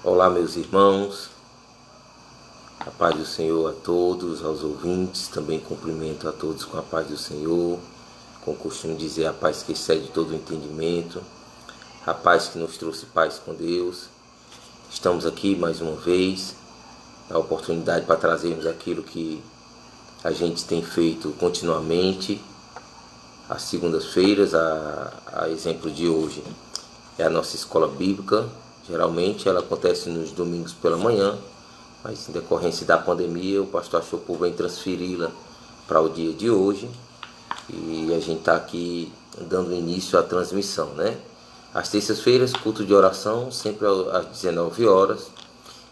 Olá, meus irmãos, a paz do Senhor a todos, aos ouvintes, também cumprimento a todos com a paz do Senhor, com o costume de dizer a paz que excede todo o entendimento, a paz que nos trouxe paz com Deus. Estamos aqui mais uma vez, a oportunidade para trazermos aquilo que a gente tem feito continuamente, às segundas-feiras, a exemplo de hoje, é a nossa escola bíblica. Geralmente ela acontece nos domingos pela manhã, mas em decorrência da pandemia o pastor achou por bem transferi-la para o dia de hoje. E a gente está aqui dando início à transmissão, né? Às terças-feiras, culto de oração, sempre às 19 horas.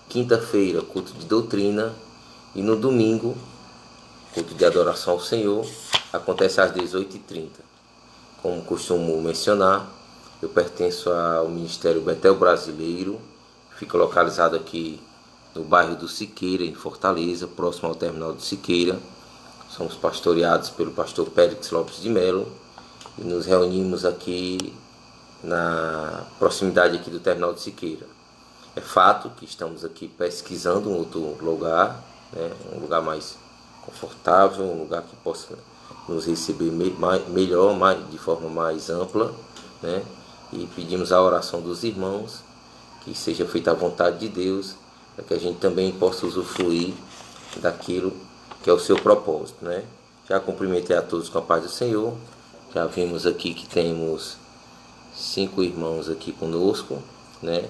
Quinta-feira, culto de doutrina. E no domingo, culto de adoração ao Senhor, acontece às 18h30. Como costumo mencionar, eu pertenço ao Ministério Betel Brasileiro, fica localizado aqui no bairro do Siqueira, em Fortaleza, próximo ao terminal do Siqueira. Somos pastoreados pelo pastor Périx Lopes de Melo e nos reunimos aqui na proximidade aqui do terminal do Siqueira. É fato que estamos aqui pesquisando um outro lugar, né, um lugar mais confortável, um lugar que possa nos receber melhor, de forma mais ampla, né? E pedimos a oração dos irmãos, que seja feita a vontade de Deus, para que a gente também possa usufruir daquilo que é o seu propósito, né? Já cumprimentei a todos com a paz do Senhor. Já vimos aqui que temos 5 irmãos aqui conosco, né?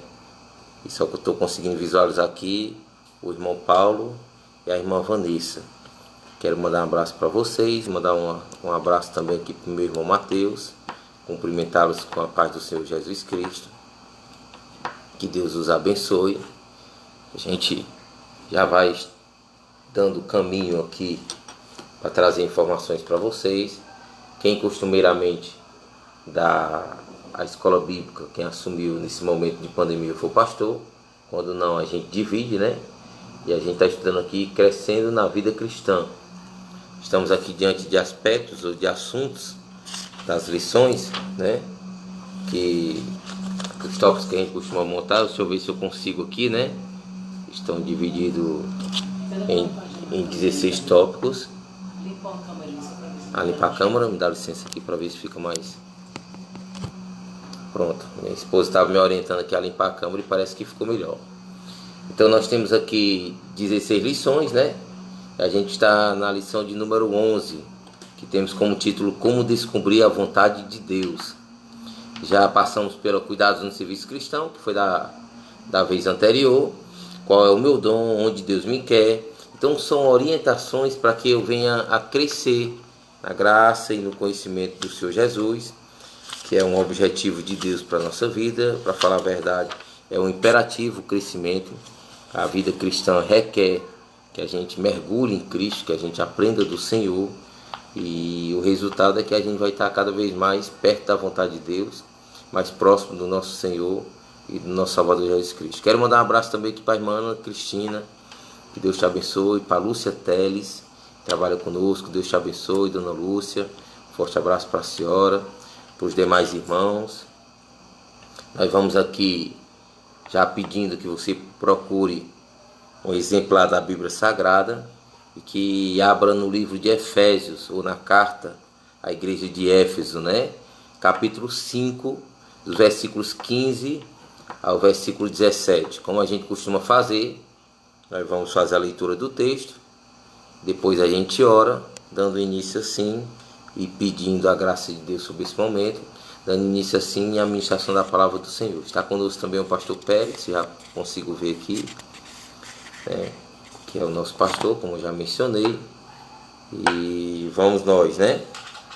E só que eu estou conseguindo visualizar aqui o irmão Paulo e a irmã Vanessa. Quero mandar um abraço para vocês, mandar um abraço também aqui para o meu irmão Mateus, cumprimentá-los com a paz do Senhor Jesus Cristo. Que Deus os abençoe. A gente já vai dando caminho aqui para trazer informações para vocês. Quem costumeiramente dá a escola bíblica, quem assumiu nesse momento de pandemia foi o pastor. Quando não, a gente divide, né? E a gente está estudando aqui, crescendo na vida cristã. Estamos aqui diante de aspectos ou de assuntos das lições, né? Que os tópicos que a gente costuma montar, deixa eu ver se eu consigo aqui, né? Estão divididos em 16 tópicos. Limpar a câmera, me dá licença aqui para ver se fica mais. Pronto, minha esposa estava me orientando aqui a limpar a câmera e parece que ficou melhor. Então nós temos aqui 16 lições, né? A gente está na lição de número 11, que temos como título Como Descobrir a Vontade de Deus. Já passamos pelo Cuidados no Serviço Cristão, que foi da vez anterior. Qual é o meu dom, onde Deus me quer. Então são orientações para que eu venha a crescer na graça e no conhecimento do Senhor Jesus, que é um objetivo de Deus para a nossa vida. Para falar a verdade, é um imperativo o crescimento. A vida cristã requer que a gente mergulhe em Cristo, que a gente aprenda do Senhor, e o resultado é que a gente vai estar cada vez mais perto da vontade de Deus, mais próximo do nosso Senhor e do nosso Salvador Jesus Cristo. Quero mandar um abraço também aqui para a irmã Ana Cristina, que Deus te abençoe, para a Lúcia Teles, que trabalha conosco, Deus te abençoe, dona Lúcia, forte abraço para a senhora, para os demais irmãos. Nós vamos aqui já pedindo que você procure um exemplar da Bíblia Sagrada e que abra no livro de Efésios, ou na carta à igreja de Éfeso, né? Capítulo 5, dos versículos 15 ao versículo 17. Como a gente costuma fazer, nós vamos fazer a leitura do texto, depois a gente ora, dando início assim e pedindo a graça de Deus sobre esse momento, dando início assim à ministração da palavra do Senhor. Está conosco também o pastor Pérez, já consigo ver aqui, né, que é o nosso pastor, como eu já mencionei. E vamos nós, né?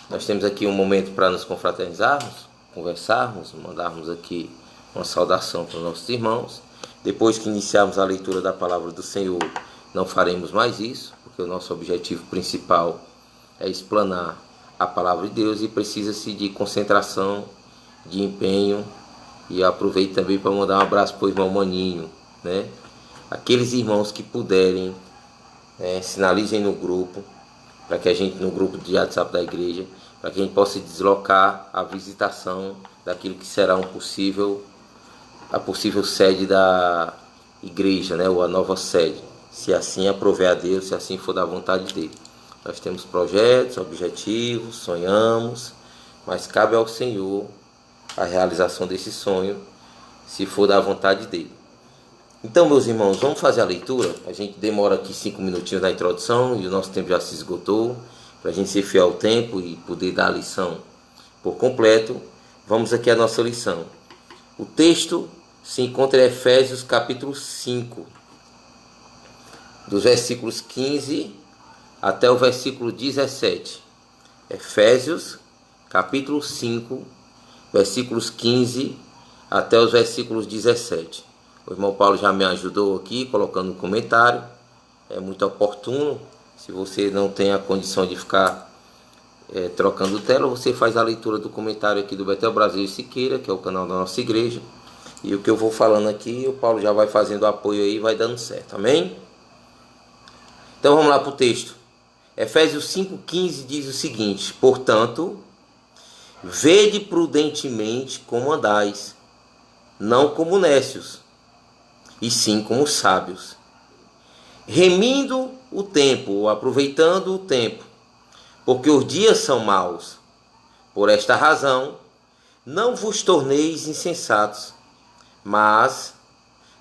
Nós temos aqui um momento para nos confraternizarmos, conversarmos, mandarmos aqui uma saudação para os nossos irmãos. Depois que iniciarmos a leitura da palavra do Senhor, não faremos mais isso, porque o nosso objetivo principal é explanar a palavra de Deus e precisa-se de concentração, de empenho. E eu aproveito também para mandar um abraço para o irmão Maninho, né? Aqueles irmãos que puderem, sinalizem no grupo, para que a gente, no grupo de WhatsApp da igreja, para que a gente possa deslocar a visitação daquilo que será a possível sede da igreja, né, ou a nova sede, se assim aprover a Deus, se assim for da vontade dele. Nós temos projetos, objetivos, sonhamos, mas cabe ao Senhor a realização desse sonho, se for da vontade dele. Então, meus irmãos, vamos fazer a leitura. A gente demora aqui 5 minutinhos na introdução e o nosso tempo já se esgotou. Para a gente ser fiel ao tempo e poder dar a lição por completo, vamos aqui à nossa lição. O texto se encontra em Efésios capítulo 5, dos versículos 15 até o versículo 17. Efésios capítulo 5, versículos 15 até os versículos 17. O irmão Paulo já me ajudou aqui, colocando um comentário. É muito oportuno. Se você não tem a condição de ficar trocando tela, você faz a leitura do comentário aqui do Betel Brasil Siqueira, que é o canal da nossa igreja. E o que eu vou falando aqui, o Paulo já vai fazendo apoio aí e vai dando certo. Amém? Então vamos lá para o texto. Efésios 5,15 diz o seguinte: portanto, vede prudentemente como andais, não como necios, e sim como sábios, remindo o tempo, ou aproveitando o tempo, porque os dias são maus. Por esta razão, não vos torneis insensatos, mas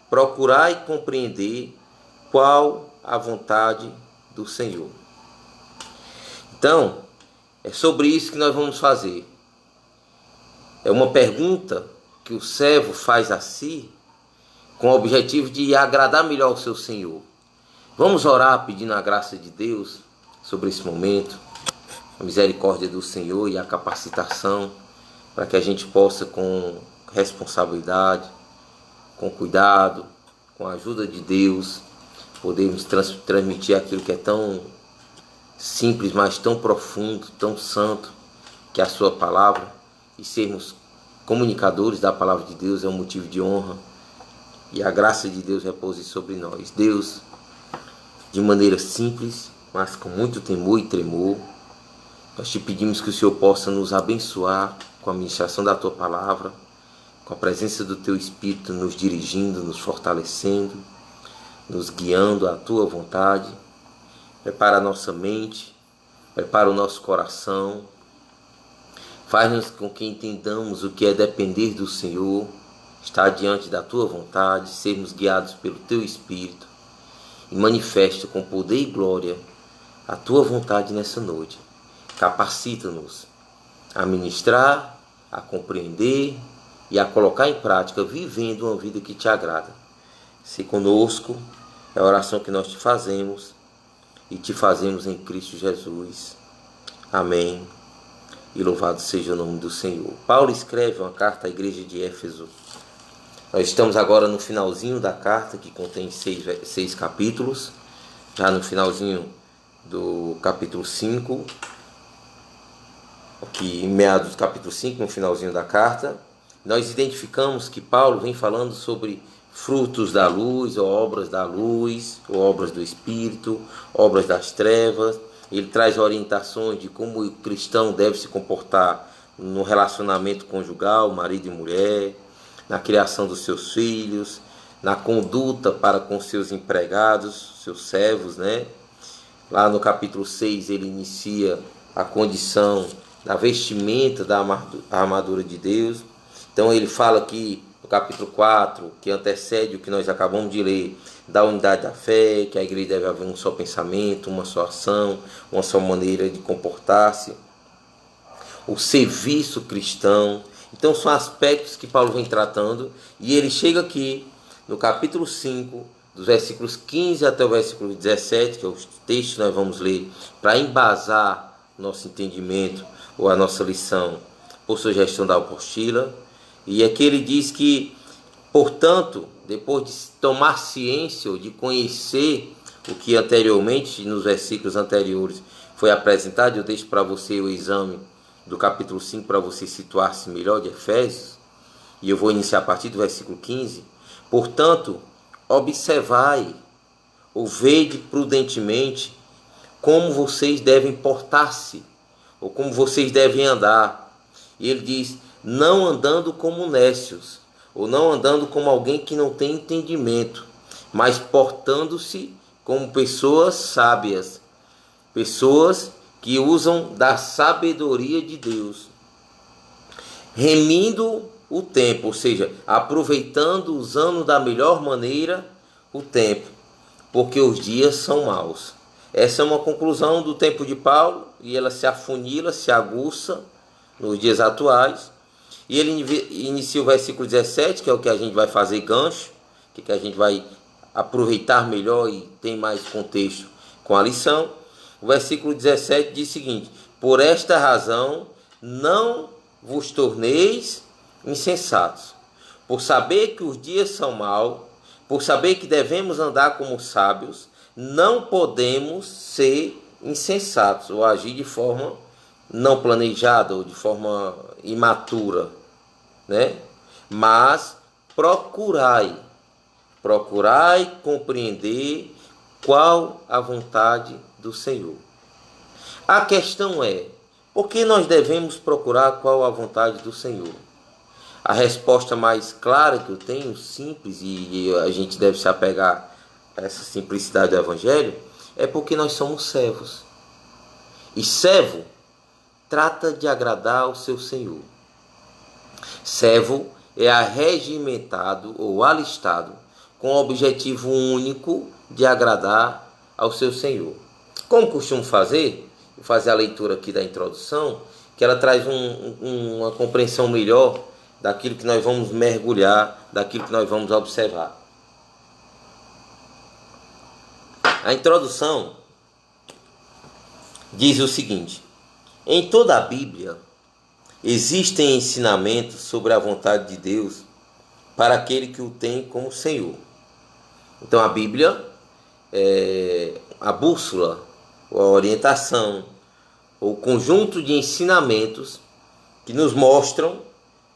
procurai compreender qual a vontade do Senhor. Então, é sobre isso que nós vamos fazer. É uma pergunta que o servo faz a si, com o objetivo de agradar melhor o seu Senhor. Vamos orar pedindo a graça de Deus sobre esse momento, a misericórdia do Senhor e a capacitação, para que a gente possa, com responsabilidade, com cuidado, com a ajuda de Deus, podermos transmitir aquilo que é tão simples, mas tão profundo, tão santo, que é a sua palavra, e sermos comunicadores da palavra de Deus é um motivo de honra, e a graça de Deus repouse sobre nós. Deus, de maneira simples, mas com muito temor e tremor, nós te pedimos que o Senhor possa nos abençoar com a ministração da tua palavra, com a presença do teu Espírito nos dirigindo, nos fortalecendo, nos guiando à tua vontade. Prepara a nossa mente, prepara o nosso coração, faz-nos com que entendamos o que é depender do Senhor, estar diante da tua vontade, sermos guiados pelo teu Espírito, e manifesta com poder e glória a tua vontade nessa noite. Capacita-nos a ministrar, a compreender e a colocar em prática, vivendo uma vida que te agrada. Se conosco, é a oração que nós te fazemos e te fazemos em Cristo Jesus. Amém. E louvado seja o nome do Senhor. Paulo escreve uma carta à igreja de Éfeso. Nós estamos agora no finalzinho da carta, que contém 6 capítulos. Já no finalzinho do capítulo 5. Aqui em meados do capítulo 5, no finalzinho da carta. Nós identificamos que Paulo vem falando sobre frutos da luz, ou obras da luz, ou obras do Espírito, obras das trevas. Ele traz orientações de como o cristão deve se comportar no relacionamento conjugal, marido e mulher, na criação dos seus filhos, na conduta para com seus empregados, seus servos, né? Lá no capítulo 6 ele inicia a condição da vestimenta da armadura de Deus. Então ele fala aqui no capítulo 4, que antecede o que nós acabamos de ler, da unidade da fé, que a igreja deve haver um só pensamento, uma só ação, uma só maneira de comportar-se, o serviço cristão. Então são aspectos que Paulo vem tratando, e ele chega aqui no capítulo 5, dos versículos 15 até o versículo 17, que é o texto que nós vamos ler, para embasar nosso entendimento ou a nossa lição por sugestão da apostila. E aqui ele diz que, portanto, depois de tomar ciência ou de conhecer o que anteriormente, nos versículos anteriores, foi apresentado, eu deixo para você o exame do capítulo 5 para você situar-se melhor de Efésios, e eu vou iniciar a partir do versículo 15. Portanto, observai ou vede prudentemente como vocês devem portar-se, ou como vocês devem andar. E ele diz: não andando como necios, ou não andando como alguém que não tem entendimento, mas portando-se como pessoas sábias, pessoas que usam da sabedoria de Deus, remindo o tempo, ou seja, aproveitando, usando da melhor maneira o tempo, porque os dias são maus. Essa é uma conclusão do tempo de Paulo, e ela se afunila, se aguça nos dias atuais. E ele inicia o versículo 17, que é o que a gente vai fazer gancho, que a gente vai aproveitar melhor e tem mais contexto com a lição. O versículo 17 diz o seguinte: por esta razão não vos torneis insensatos, por saber que os dias são maus, por saber que devemos andar como sábios, não podemos ser insensatos ou agir de forma não planejada ou de forma imatura, né? Mas procurai compreender qual a vontade do Senhor. A questão é, por que nós devemos procurar qual a vontade do Senhor? A resposta mais clara que eu tenho, simples, e a gente deve se apegar a essa simplicidade do Evangelho, é porque nós somos servos. E servo trata de agradar ao seu Senhor. Servo é arregimentado ou alistado com o objetivo único de agradar ao seu Senhor. Como costumo fazer, vou fazer a leitura aqui da introdução, que ela traz uma compreensão melhor daquilo que nós vamos mergulhar, daquilo que nós vamos observar. A introdução diz o seguinte: em toda a Bíblia existem ensinamentos sobre a vontade de Deus para aquele que o tem como Senhor. Então a Bíblia é a bússola, ou a orientação, ou conjunto de ensinamentos que nos mostram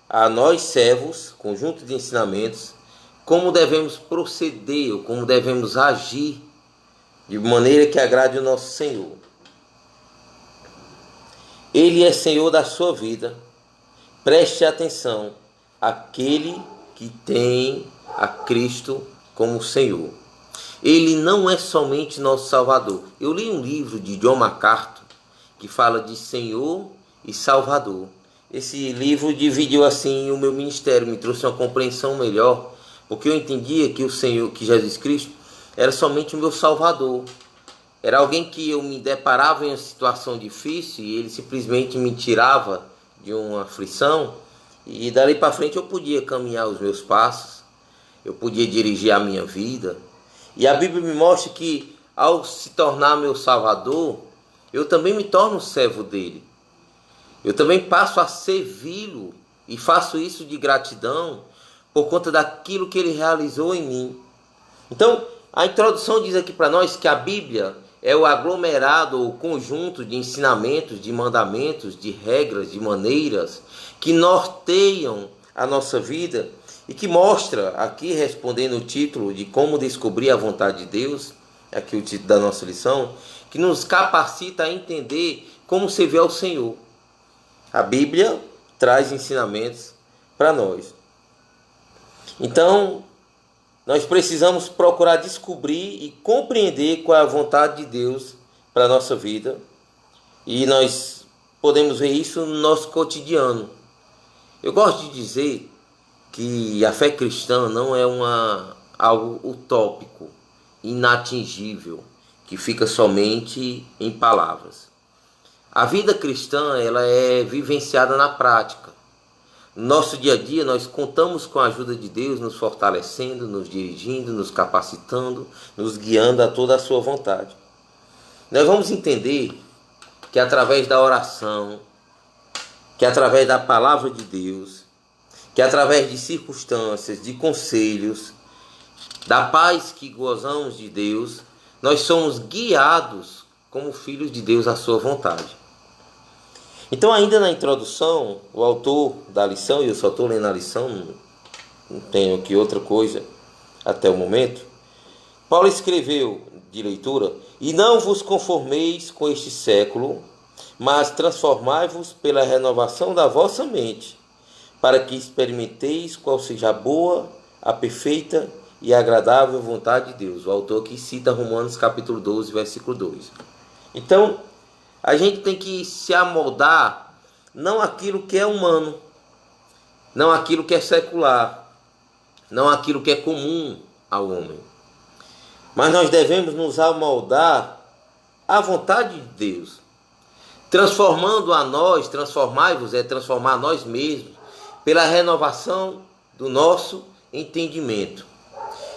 a nós servos, conjunto de ensinamentos, como devemos proceder, ou como devemos agir de maneira que agrade o nosso Senhor. Ele é Senhor da sua vida. Preste atenção, aquele que tem a Cristo como Senhor. Ele não é somente nosso Salvador. Eu li um livro de John MacArthur que fala de Senhor e Salvador. Esse livro dividiu assim o meu ministério, me trouxe uma compreensão melhor, porque eu entendia que o Senhor, que Jesus Cristo, era somente o meu Salvador. Era alguém que eu me deparava em uma situação difícil e ele simplesmente me tirava de uma aflição, e dali para frente eu podia caminhar os meus passos, eu podia dirigir a minha vida. E a Bíblia me mostra que ao se tornar meu Salvador, eu também me torno servo dele. Eu também passo a servi-lo e faço isso de gratidão por conta daquilo que ele realizou em mim. Então, a introdução diz aqui para nós que a Bíblia é o aglomerado ou conjunto de ensinamentos, de mandamentos, de regras, de maneiras que norteiam a nossa vida e que mostra, aqui respondendo o título de como descobrir a vontade de Deus, aqui o título da nossa lição, que nos capacita a entender como servir ao Senhor. A Bíblia traz ensinamentos para nós. Então, nós precisamos procurar descobrir e compreender qual é a vontade de Deus para a nossa vida. E nós podemos ver isso no nosso cotidiano. Eu gosto de dizer que a fé cristã não é algo utópico, inatingível, que fica somente em palavras. A vida cristã, ela é vivenciada na prática. No nosso dia a dia, nós contamos com a ajuda de Deus, nos fortalecendo, nos dirigindo, nos capacitando, nos guiando a toda a sua vontade. Nós vamos entender que através da oração, que através da palavra de Deus, que através de circunstâncias, de conselhos, da paz que gozamos de Deus, nós somos guiados como filhos de Deus à sua vontade. Então, ainda na introdução, o autor da lição, e eu só estou lendo a lição, não tenho aqui outra coisa até o momento, Paulo escreveu de leitura: e não vos conformeis com este século, mas transformai-vos pela renovação da vossa mente, para que experimenteis qual seja a boa, a perfeita e agradável vontade de Deus. O autor aqui cita Romanos capítulo 12, versículo 2. Então, a gente tem que se amoldar não aquilo que é humano, não aquilo que é secular, não aquilo que é comum ao homem. Mas nós devemos nos amoldar à vontade de Deus, transformando a nós, transformai-vos é transformar a nós mesmos, pela renovação do nosso entendimento.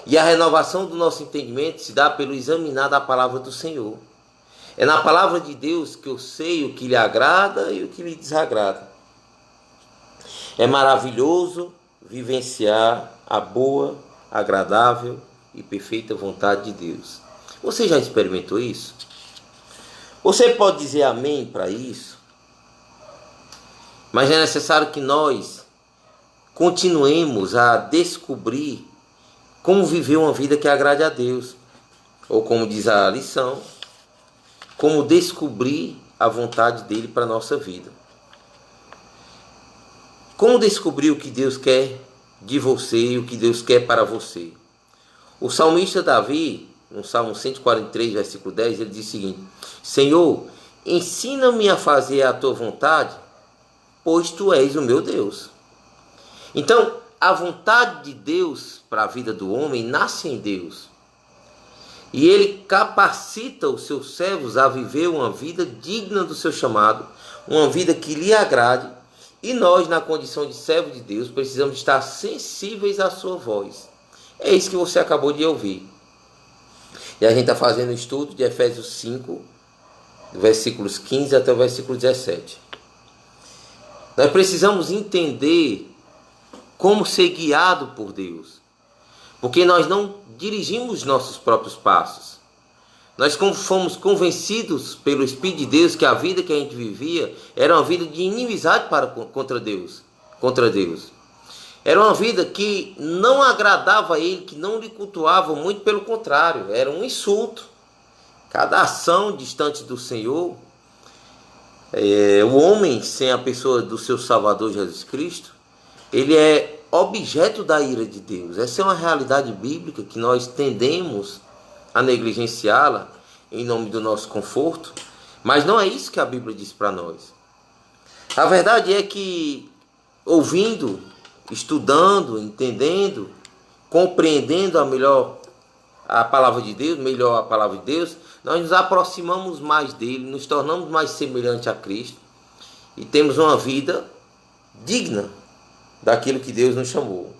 E a renovação do nosso entendimento se dá pelo examinar da palavra do Senhor. É na palavra de Deus que eu sei o que lhe agrada e o que lhe desagrada. É maravilhoso vivenciar a boa, agradável e perfeita vontade de Deus. Você já experimentou isso? Você pode dizer amém para isso? Mas é necessário que nós continuemos a descobrir como viver uma vida que agrade a Deus. Ou como diz a lição, como descobrir a vontade dele para a nossa vida. Como descobrir o que Deus quer de você e o que Deus quer para você? O salmista Davi, no Salmo 143, versículo 10, ele diz o seguinte: Senhor, ensina-me a fazer a tua vontade, pois tu és o meu Deus. Então, a vontade de Deus para a vida do homem nasce em Deus. E ele capacita os seus servos a viver uma vida digna do seu chamado, uma vida que lhe agrade. E nós, na condição de servo de Deus, precisamos estar sensíveis à sua voz. É isso que você acabou de ouvir. E a gente está fazendo o estudo de Efésios 5, versículos 15 até o versículo 17. Nós precisamos entender como ser guiado por Deus. Porque nós não dirigimos nossos próprios passos. Nós fomos convencidos pelo Espírito de Deus que a vida que a gente vivia era uma vida de inimizade contra Deus. Era uma vida que não agradava a Ele, que não lhe cultuava, muito pelo contrário, era um insulto. Cada ação distante do Senhor, o homem sem a pessoa do seu Salvador Jesus Cristo, ele é objeto da ira de Deus. Essa é uma realidade bíblica que nós tendemos a negligenciá-la em nome do nosso conforto, mas não é isso que a Bíblia diz para nós. A verdade é que, ouvindo, estudando, entendendo, compreendendo melhor a palavra de Deus, nós nos aproximamos mais dele, nos tornamos mais semelhantes a Cristo e temos uma vida digna daquilo que Deus nos chamou.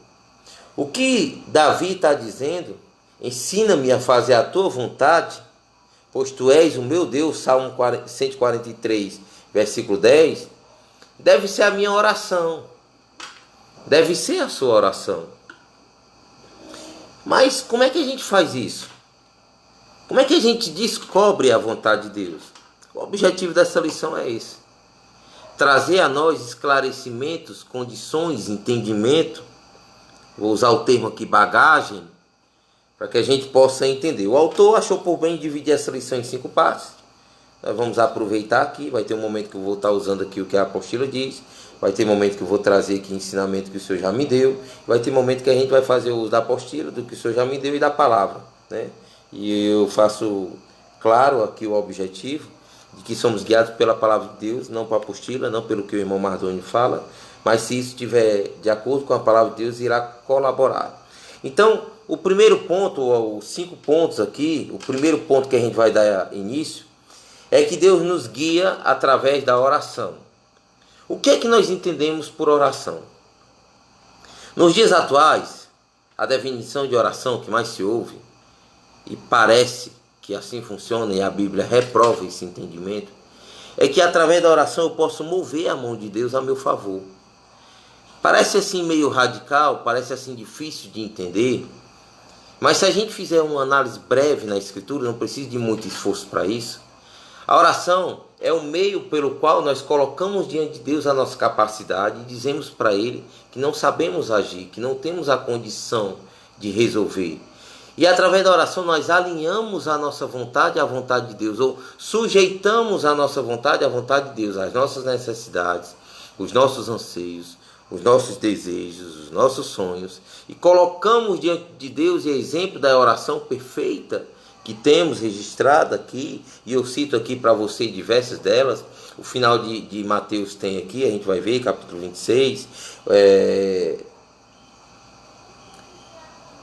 O que Davi está dizendo: ensina-me a fazer a tua vontade, pois tu és o meu Deus, Salmo 143, versículo 10, deve ser a minha oração, deve ser a sua oração. Mas como é que a gente faz isso? Como é que a gente descobre a vontade de Deus? O objetivo dessa lição é esse: trazer a nós esclarecimentos, condições, entendimento, vou usar o termo aqui, bagagem, para que a gente possa entender. O autor achou por bem dividir essa lição em 5 partes. Nós vamos aproveitar aqui, vai ter um momento que eu vou estar usando aqui o que a apostila diz, vai ter momento que eu vou trazer aqui ensinamento que o Senhor já me deu, vai ter momento que a gente vai fazer o uso da apostila, do que o Senhor já me deu e da palavra, né? E eu faço claro aqui o objetivo, de que somos guiados pela palavra de Deus, não para a apostila, não pelo que o irmão Mardoni fala, mas se isso estiver de acordo com a palavra de Deus, irá colaborar. Então, o primeiro ponto, ou os 5 pontos aqui, o primeiro ponto que a gente vai dar início, é que Deus nos guia através da oração. O que é que nós entendemos por oração? Nos dias atuais, a definição de oração que mais se ouve, e parece que assim funciona, e a Bíblia reprova esse entendimento, é que através da oração eu posso mover a mão de Deus a meu favor. Parece assim meio radical, parece assim difícil de entender, mas se a gente fizer uma análise breve na Escritura, não precisa de muito esforço para isso. A oração é o meio pelo qual nós colocamos diante de Deus a nossa capacidade e dizemos para Ele que não sabemos agir, que não temos a condição de resolver. E através da oração nós alinhamos a nossa vontade à vontade de Deus, ou sujeitamos a nossa vontade à vontade de Deus, as nossas necessidades, os nossos anseios, os nossos desejos, os nossos sonhos, e colocamos diante de Deus, e exemplo da oração perfeita que temos registrada aqui, e eu cito aqui para você diversas delas. O final de Mateus tem aqui, a gente vai ver, capítulo 26,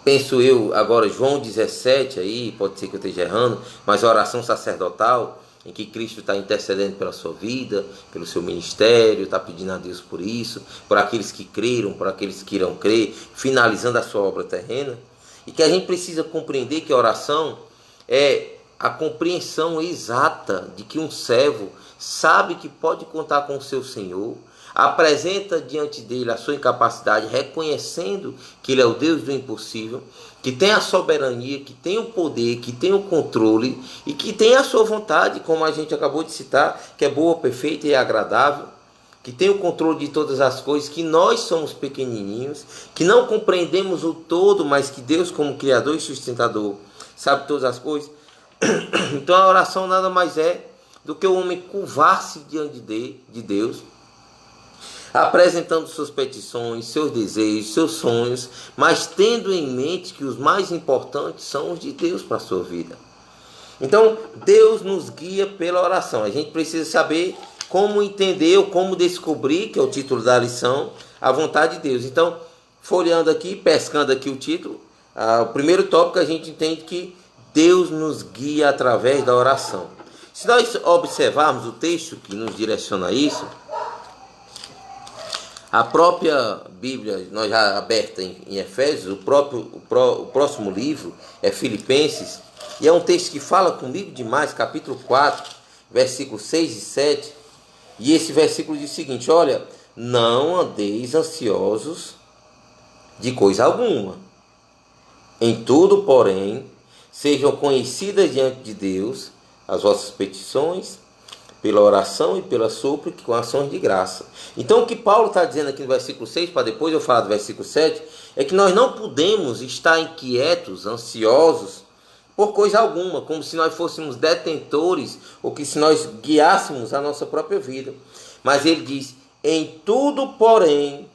penso eu agora João 17, aí pode ser que eu esteja errando, mas a oração sacerdotal, em que Cristo está intercedendo pela sua vida, pelo seu ministério, está pedindo a Deus por isso, por aqueles que creram, por aqueles que irão crer, finalizando a sua obra terrena. E que a gente precisa compreender que a oração é a compreensão exata de que um servo sabe que pode contar com o seu Senhor, apresenta diante dele a sua incapacidade, reconhecendo que ele é o Deus do impossível, que tem a soberania, que tem o poder, que tem o controle e que tem a sua vontade, como a gente acabou de citar, que é boa, perfeita e agradável, que tem o controle de todas as coisas, que nós somos pequenininhos, que não compreendemos o todo, mas que Deus, como Criador e sustentador, sabe todas as coisas. Então a oração nada mais é do que o homem curvar-se diante de Deus, apresentando suas petições, seus desejos, seus sonhos, mas tendo em mente que os mais importantes são os de Deus para a sua vida. Então, Deus nos guia pela oração. A gente precisa saber como entender ou como descobrir, que é o título da lição, a vontade de Deus. Então, folheando aqui, pescando aqui o título, o primeiro tópico, a gente entende que Deus nos guia através da oração. Se nós observarmos o texto que nos direciona a isso, a própria Bíblia, nós já aberta em Efésios, o próximo livro é Filipenses, e é um texto que fala comigo demais, capítulo 4, versículos 6 e 7, e esse versículo diz o seguinte: olha, não andeis ansiosos de coisa alguma, em tudo, porém, sejam conhecidas diante de Deus as vossas petições, pela oração e pela súplica com ações de graça. Então o que Paulo está dizendo aqui no versículo 6, para depois eu falar do versículo 7, é que nós não podemos estar inquietos, ansiosos, por coisa alguma, como se nós fôssemos detentores, ou que se nós guiássemos a nossa própria vida. Mas ele diz, em tudo, porém,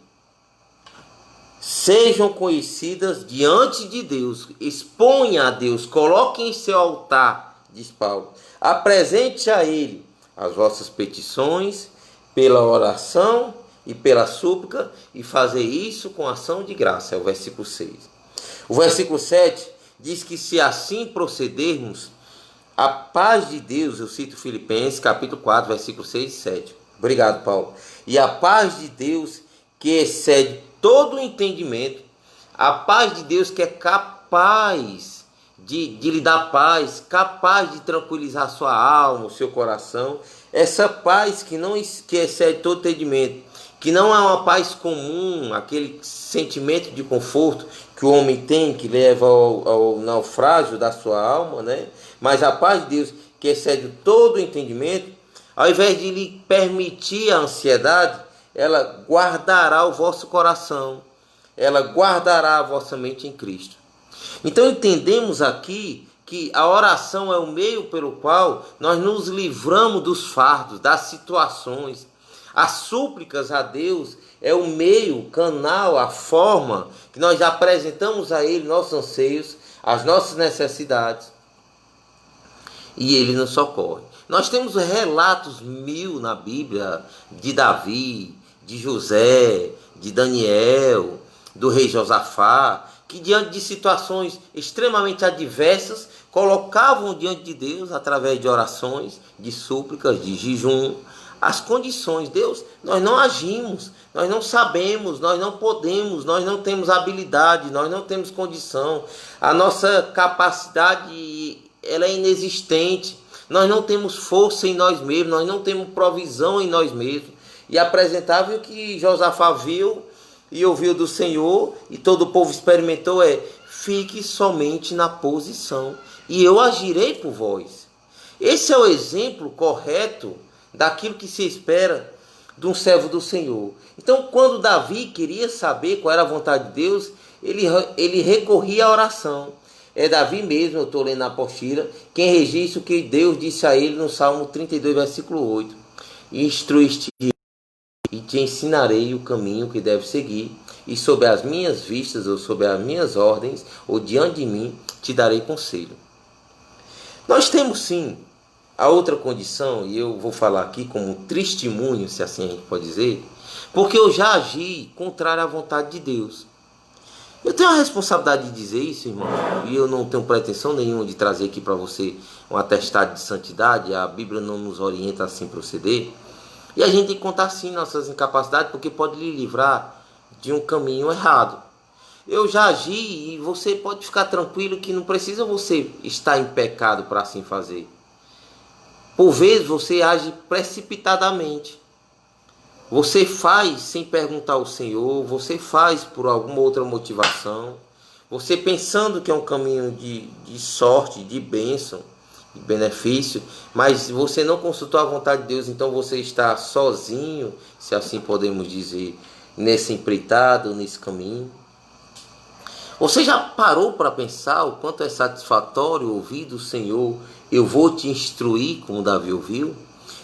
sejam conhecidas diante de Deus, exponha a Deus, coloque em seu altar, diz Paulo, apresente a Ele as vossas petições pela oração e pela súplica, e fazer isso com ação de graça, é o versículo 6. O versículo 7 diz que se assim procedermos, a paz de Deus, eu cito Filipenses capítulo 4, versículo 6 e 7. Obrigado, Paulo. E a paz de Deus, que excede todo o entendimento, a paz de Deus que é capaz de lhe dar paz, capaz de tranquilizar sua alma, o seu coração, essa paz que excede todo entendimento, que não é uma paz comum, aquele sentimento de conforto que o homem tem, que leva ao naufrágio da sua alma, né? Mas a paz de Deus que excede todo o entendimento, ao invés de lhe permitir a ansiedade, ela guardará o vosso coração, ela guardará a vossa mente em Cristo. Então entendemos aqui que a oração é o meio pelo qual nós nos livramos dos fardos, das situações. As súplicas a Deus é o meio, o canal, a forma que nós apresentamos a Ele nossos anseios, as nossas necessidades, e Ele nos socorre. Nós temos relatos mil na Bíblia de Davi, de José, de Daniel, do rei Josafá, que diante de situações extremamente adversas, colocavam diante de Deus, através de orações, de súplicas, de jejum, as condições. Deus, nós não agimos, nós não sabemos, nós não podemos, nós não temos habilidade, nós não temos condição, a nossa capacidade ela é inexistente, nós não temos força em nós mesmos, nós não temos provisão em nós mesmos. E apresentável que Josafá viu e ouviu do Senhor, e todo o povo experimentou, fique somente na posição, e eu agirei por vós. Esse é o exemplo correto daquilo que se espera de um servo do Senhor. Então, quando Davi queria saber qual era a vontade de Deus, ele recorria à oração. É Davi mesmo, eu estou lendo na apostila, quem registra o que Deus disse a ele no Salmo 32, versículo 8. Instruíste e e te ensinarei o caminho que deves seguir, e sob as minhas vistas, ou sob as minhas ordens, ou diante de mim, te darei conselho. Nós temos sim a outra condição, e eu vou falar aqui como testemunho, se assim a gente pode dizer, porque eu já agi contrário à vontade de Deus. Eu tenho a responsabilidade de dizer isso, irmão, e eu não tenho pretensão nenhuma de trazer aqui para você um atestado de santidade. A Bíblia não nos orienta assim a proceder. E a gente tem que contar sim nossas incapacidades, porque pode lhe livrar de um caminho errado. Eu já agi e você pode ficar tranquilo que não precisa você estar em pecado para assim fazer. Por vezes você age precipitadamente. Você faz sem perguntar ao Senhor, você faz por alguma outra motivação, você pensando que é um caminho de sorte, de bênção, de benefício, mas você não consultou a vontade de Deus, então você está sozinho, se assim podemos dizer, nesse empreitado, nesse caminho. Você já parou para pensar o quanto é satisfatório ouvir do Senhor: eu vou te instruir, como Davi ouviu?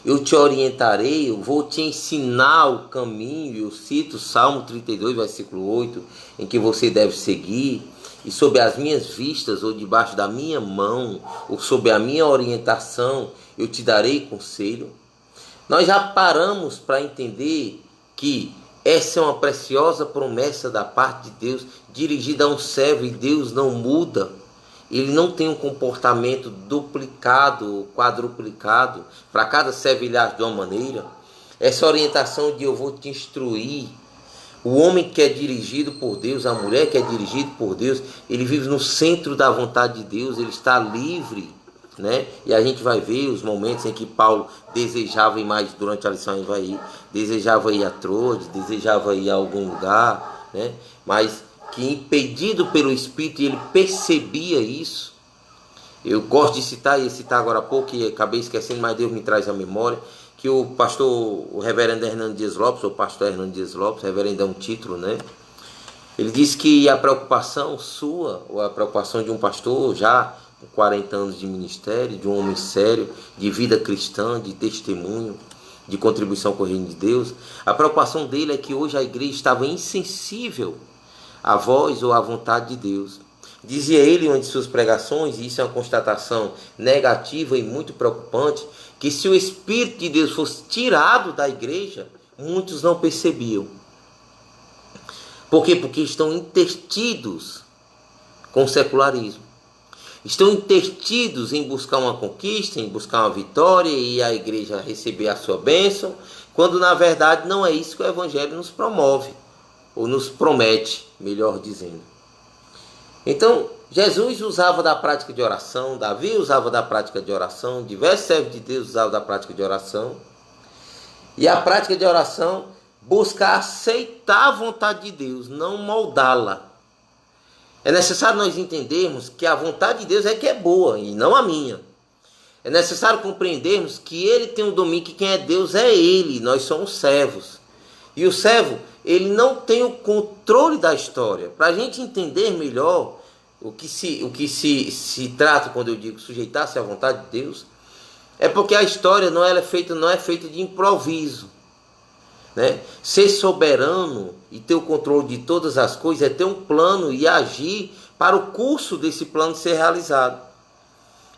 Eu te orientarei, eu vou te ensinar o caminho. Eu cito Salmo 32, versículo 8, em que você deve seguir. E sob as minhas vistas, ou debaixo da minha mão, ou sob a minha orientação, eu te darei conselho. Nós já paramos para entender que essa é uma preciosa promessa da parte de Deus, dirigida a um servo, e Deus não muda. Ele não tem um comportamento duplicado, quadruplicado, para cada servo ele age de uma maneira. Essa orientação de eu vou te instruir. O homem que é dirigido por Deus, a mulher que é dirigida por Deus, ele vive no centro da vontade de Deus, ele está livre, né? E a gente vai ver os momentos em que Paulo desejava ir mais, durante a lição a gente vai ir, desejava ir a Troade, desejava ir a algum lugar, né? Mas que impedido pelo Espírito, e ele percebia isso. Eu gosto de citar, e citar agora há pouco, e acabei esquecendo, mas Deus me traz à memória, que o pastor, o reverendo Hernando Dias Lopes, ou pastor Hernando Dias Lopes, reverendo é um título, né? Ele disse que a preocupação sua, ou a preocupação de um pastor já com 40 anos de ministério, de um homem sério, de vida cristã, de testemunho, de contribuição com o reino de Deus, a preocupação dele é que hoje a igreja estava insensível à voz ou à vontade de Deus. Dizia ele em uma de suas pregações, e isso é uma constatação negativa e muito preocupante, que se o Espírito de Deus fosse tirado da igreja, muitos não percebiam. Por quê? Porque estão intertidos com o secularismo. Estão intertidos em buscar uma conquista, em buscar uma vitória, e a igreja receber a sua bênção, quando na verdade não é isso que o Evangelho nos promove, ou nos promete, melhor dizendo. Então, Jesus usava da prática de oração, Davi usava da prática de oração, diversos servos de Deus usavam da prática de oração. E a prática de oração busca aceitar a vontade de Deus, não moldá-la. É necessário nós entendermos que a vontade de Deus é que é boa, e não a minha. É necessário compreendermos que Ele tem o domínio, que quem é Deus é Ele, nós somos servos. E o servo, ele não tem o controle da história. Para a gente entender melhor o que se trata quando eu digo sujeitar-se à vontade de Deus, é porque a história não é feita de improviso, né? Ser soberano e ter o controle de todas as coisas é ter um plano e agir para o curso desse plano ser realizado.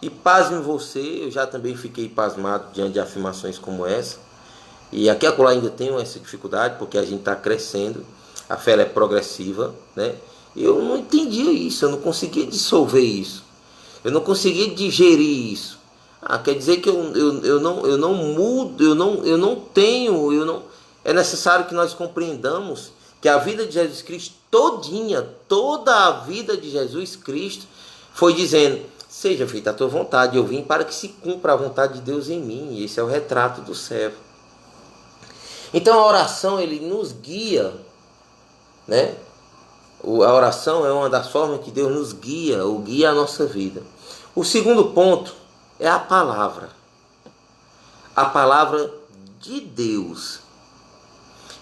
E pasme você, eu já também fiquei pasmado diante de afirmações como essa. E aqui acolá ainda tenho essa dificuldade, porque a gente está crescendo, a fé é progressiva, né? Eu não entendia isso, eu não conseguia dissolver isso, eu não conseguia digerir isso. Quer dizer que eu não mudo, eu não tenho. É necessário que nós compreendamos que a vida de Jesus Cristo todinha, toda a vida de Jesus Cristo foi dizendo: seja feita a tua vontade, eu vim para que se cumpra a vontade de Deus em mim. E esse é o retrato do servo. Então a oração, ele nos guia, né? A oração é uma das formas que Deus nos guia, ou guia a nossa vida. O segundo ponto é a palavra. A palavra de Deus.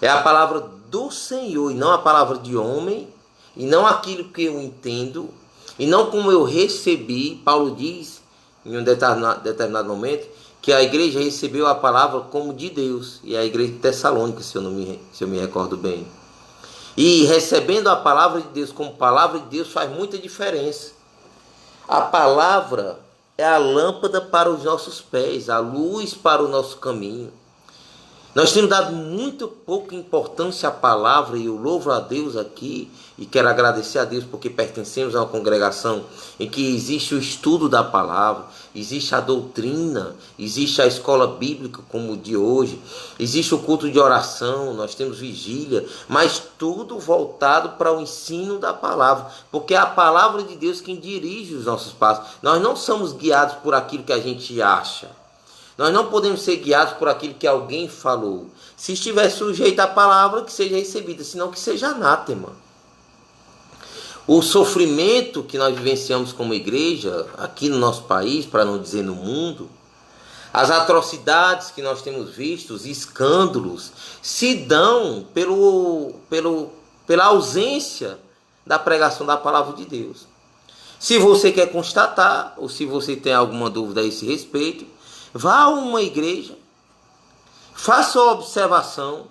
É a palavra do Senhor, e não a palavra de homem, e não aquilo que eu entendo, e não como eu recebi. Paulo diz, em um determinado momento, que a igreja recebeu a palavra como de Deus, e a igreja de Tessalônica, se eu me recordo bem. E recebendo a palavra de Deus como palavra de Deus faz muita diferença. A palavra é a lâmpada para os nossos pés, a luz para o nosso caminho. Nós temos dado muito pouca importância à palavra, e eu louvo a Deus aqui e quero agradecer a Deus porque pertencemos a uma congregação em que existe o estudo da palavra, existe a doutrina, existe a escola bíblica como o de hoje, existe o culto de oração, nós temos vigília, mas tudo voltado para o ensino da palavra, porque é a palavra de Deus quem dirige os nossos passos. Nós não somos guiados por aquilo que a gente acha. Nós não podemos ser guiados por aquilo que alguém falou. Se estiver sujeito à palavra, que seja recebida, senão que seja anátema. O sofrimento que nós vivenciamos como igreja, aqui no nosso país, para não dizer no mundo, as atrocidades que nós temos visto, os escândalos, se dão pela ausência da pregação da palavra de Deus. Se você quer constatar, ou se você tem alguma dúvida a esse respeito, vá a uma igreja, faça a observação,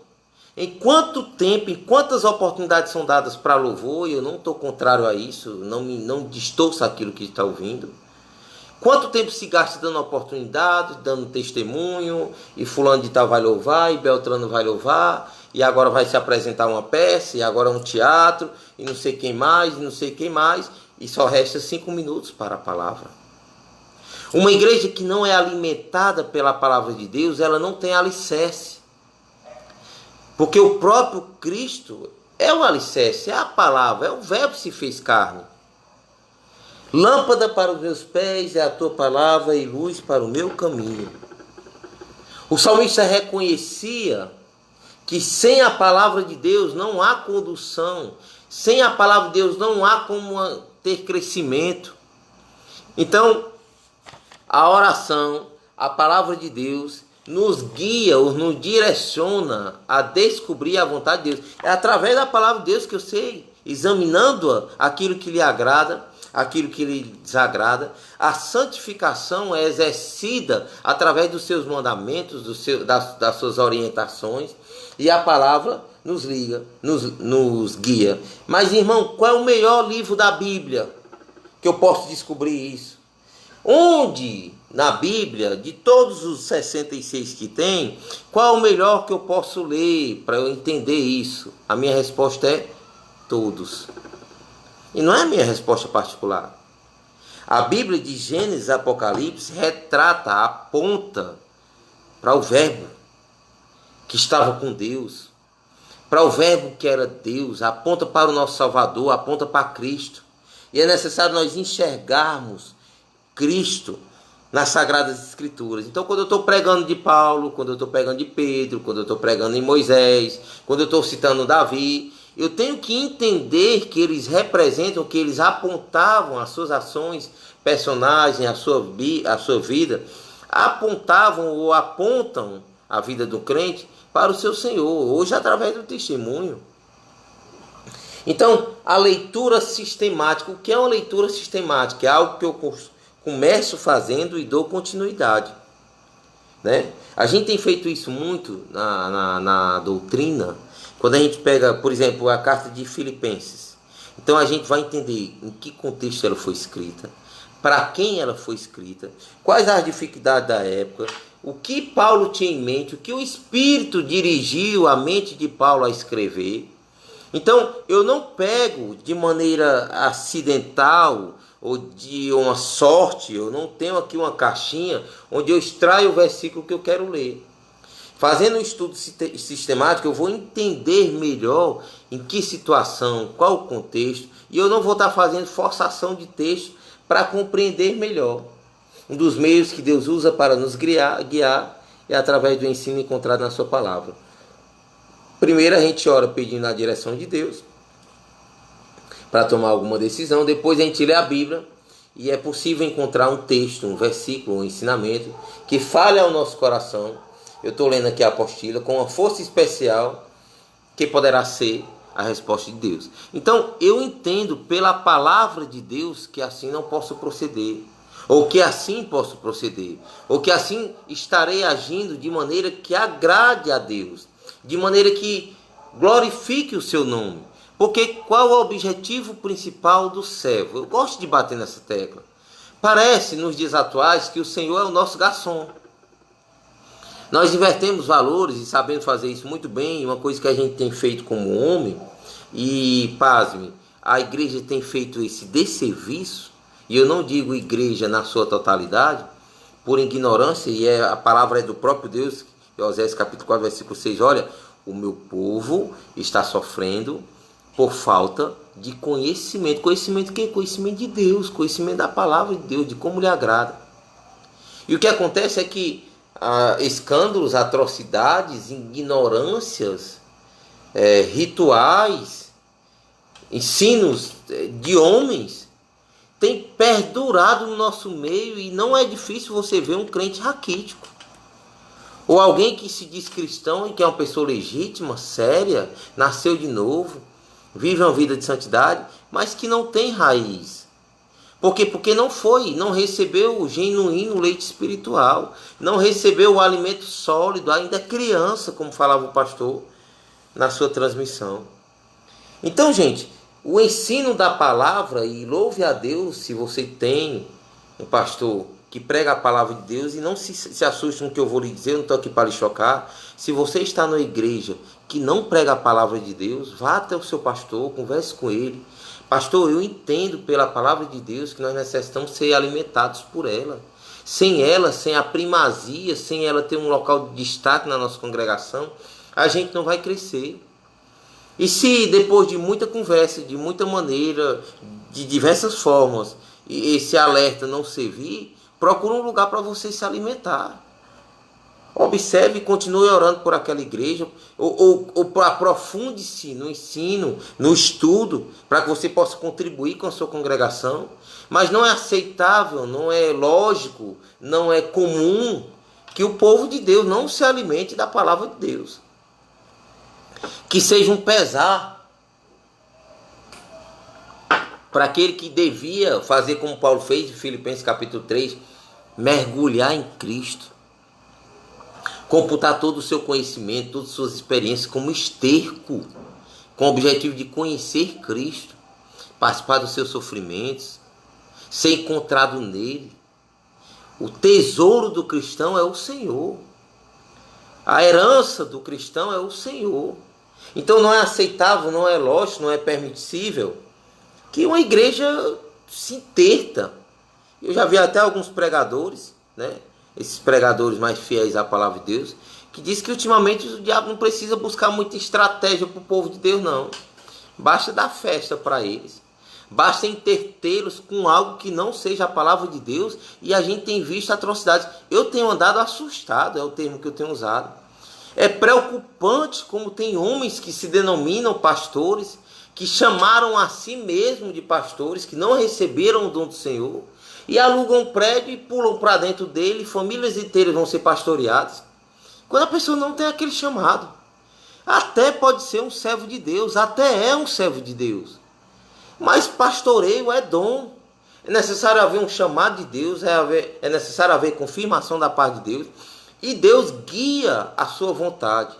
em quanto tempo, em quantas oportunidades são dadas para louvor, e eu não estou contrário a isso, não distorça aquilo que está ouvindo. Quanto tempo se gasta dando oportunidade, dando testemunho, e fulano de tal vai louvar, e Beltrano vai louvar, e agora vai se apresentar uma peça, e agora um teatro, e não sei quem mais, e não sei quem mais, e só resta 5 minutos para a palavra. Uma igreja que não é alimentada pela palavra de Deus, ela não tem alicerce. Porque o próprio Cristo é o alicerce, é a palavra, é o verbo que se fez carne. Lâmpada para os meus pés é a tua palavra e luz para o meu caminho. O salmista reconhecia que sem a palavra de Deus não há condução, sem a palavra de Deus não há como ter crescimento. Então, a oração, a palavra de Deus, nos guia, ou nos direciona a descobrir a vontade de Deus. É através da palavra de Deus que eu sei, examinando-a, aquilo que lhe agrada, aquilo que lhe desagrada. A santificação é exercida através dos seus mandamentos, das suas orientações, e a palavra nos liga, nos guia. Mas, irmão, qual é o melhor livro da Bíblia que eu posso descobrir isso? Onde, na Bíblia, de todos os 66 que tem, qual é o melhor que eu posso ler para eu entender isso? A minha resposta é todos. E não é a minha resposta particular. A Bíblia de Gênesis e Apocalipse retrata, aponta para o verbo que estava com Deus, para o verbo que era Deus, aponta para o nosso Salvador, aponta para Cristo. E é necessário nós enxergarmos Cristo nas Sagradas Escrituras. Então, quando eu estou pregando de Paulo, quando eu estou pregando de Pedro, quando eu estou pregando em Moisés, quando eu estou citando Davi, eu tenho que entender que eles representam, que eles apontavam as suas ações, personagens, a sua vida, apontavam ou apontam a vida do crente para o seu Senhor, hoje através do testemunho. Então, a leitura sistemática, o que é uma leitura sistemática? É algo que eu começo fazendo e dou continuidade, né? A gente tem feito isso muito na doutrina, quando a gente pega, por exemplo, a carta de Filipenses. Então a gente vai entender em que contexto ela foi escrita, para quem ela foi escrita, quais as dificuldades da época, o que Paulo tinha em mente, o que o Espírito dirigiu a mente de Paulo a escrever. Então eu não pego de maneira acidental ou de uma sorte, eu não tenho aqui uma caixinha onde eu extraio o versículo que eu quero ler. Fazendo um estudo sistemático, eu vou entender melhor em que situação, qual o contexto, e eu não vou estar fazendo forçação de texto para compreender melhor. Um dos meios que Deus usa para nos guiar é através do ensino encontrado na sua palavra. Primeiro a gente ora pedindo a direção de Deus para tomar alguma decisão. Depois a gente lê a Bíblia e é possível encontrar um texto, um versículo, um ensinamento que fale ao nosso coração. Eu estou lendo aqui a apostila com uma força especial que poderá ser a resposta de Deus. Então eu entendo pela palavra de Deus que assim não posso proceder. ou que assim posso proceder, ou que assim estarei agindo de maneira que agrade a Deus, de maneira que glorifique o seu nome. Porque qual é o objetivo principal do servo? Eu gosto de bater nessa tecla. Parece nos dias atuais que o Senhor é o nosso garçom. Nós invertemos valores e sabemos fazer isso muito bem, uma coisa que a gente tem feito como homem, e pasme, a igreja tem feito esse desserviço, e eu não digo igreja na sua totalidade, por ignorância, e a palavra é do próprio Deus, Oséias capítulo 4, versículo 6, olha, o meu povo está sofrendo por falta de conhecimento. Conhecimento o quê? Conhecimento de Deus, conhecimento da palavra de Deus, de como lhe agrada. E o que acontece é que escândalos, atrocidades, ignorâncias, rituais, ensinos de homens têm perdurado no nosso meio, e não é difícil você ver um crente raquítico ou alguém que se diz cristão e que é uma pessoa legítima, séria, nasceu de novo, vive uma vida de santidade, mas que não tem raiz. Por quê? Porque não recebeu o genuíno leite espiritual, não recebeu o alimento sólido, ainda é criança, como falava o pastor na sua transmissão. Então, gente, o ensino da palavra, e louve a Deus se você tem um pastor que prega a palavra de Deus, e não se assuste com o que eu vou lhe dizer, eu não estou aqui para lhe chocar. Se você está numa igreja que não prega a palavra de Deus, vá até o seu pastor, converse com ele. Pastor, eu entendo pela palavra de Deus que nós necessitamos ser alimentados por ela. Sem ela, sem a primazia, sem ela ter um local de destaque na nossa congregação, a gente não vai crescer. E se depois de muita conversa, de muita maneira, de diversas formas, esse alerta não servir, procure um lugar para você se alimentar. Observe e continue orando por aquela igreja, ou aprofunde-se no ensino, no estudo, para que você possa contribuir com a sua congregação. Mas não é aceitável, não é lógico, não é comum que o povo de Deus não se alimente da palavra de Deus. Que seja um pesar para aquele que devia fazer como Paulo fez em Filipenses capítulo 3, mergulhar em Cristo. Computar todo o seu conhecimento, todas as suas experiências como esterco, com o objetivo de conhecer Cristo, participar dos seus sofrimentos, ser encontrado nele. O tesouro do cristão é o Senhor. A herança do cristão é o Senhor. Então não é aceitável, não é lógico, não é permissível que uma igreja se interta. Eu já vi até alguns pregadores, né? Esses pregadores mais fiéis à palavra de Deus, que diz que ultimamente o diabo não precisa buscar muita estratégia para o povo de Deus, não. Basta dar festa para eles. Basta entretê-los com algo que não seja a palavra de Deus, e a gente tem visto atrocidades. Eu tenho andado assustado, é o termo que eu tenho usado. É preocupante como tem homens que se denominam pastores, que chamaram a si mesmo de pastores, que não receberam o dom do Senhor, e alugam um prédio e pulam para dentro dele, famílias inteiras vão ser pastoreadas, quando a pessoa não tem aquele chamado. Até pode ser um servo de Deus, até é um servo de Deus, mas pastoreio é dom. É necessário haver um chamado de Deus, é necessário haver confirmação da parte de Deus, e Deus guia a sua vontade.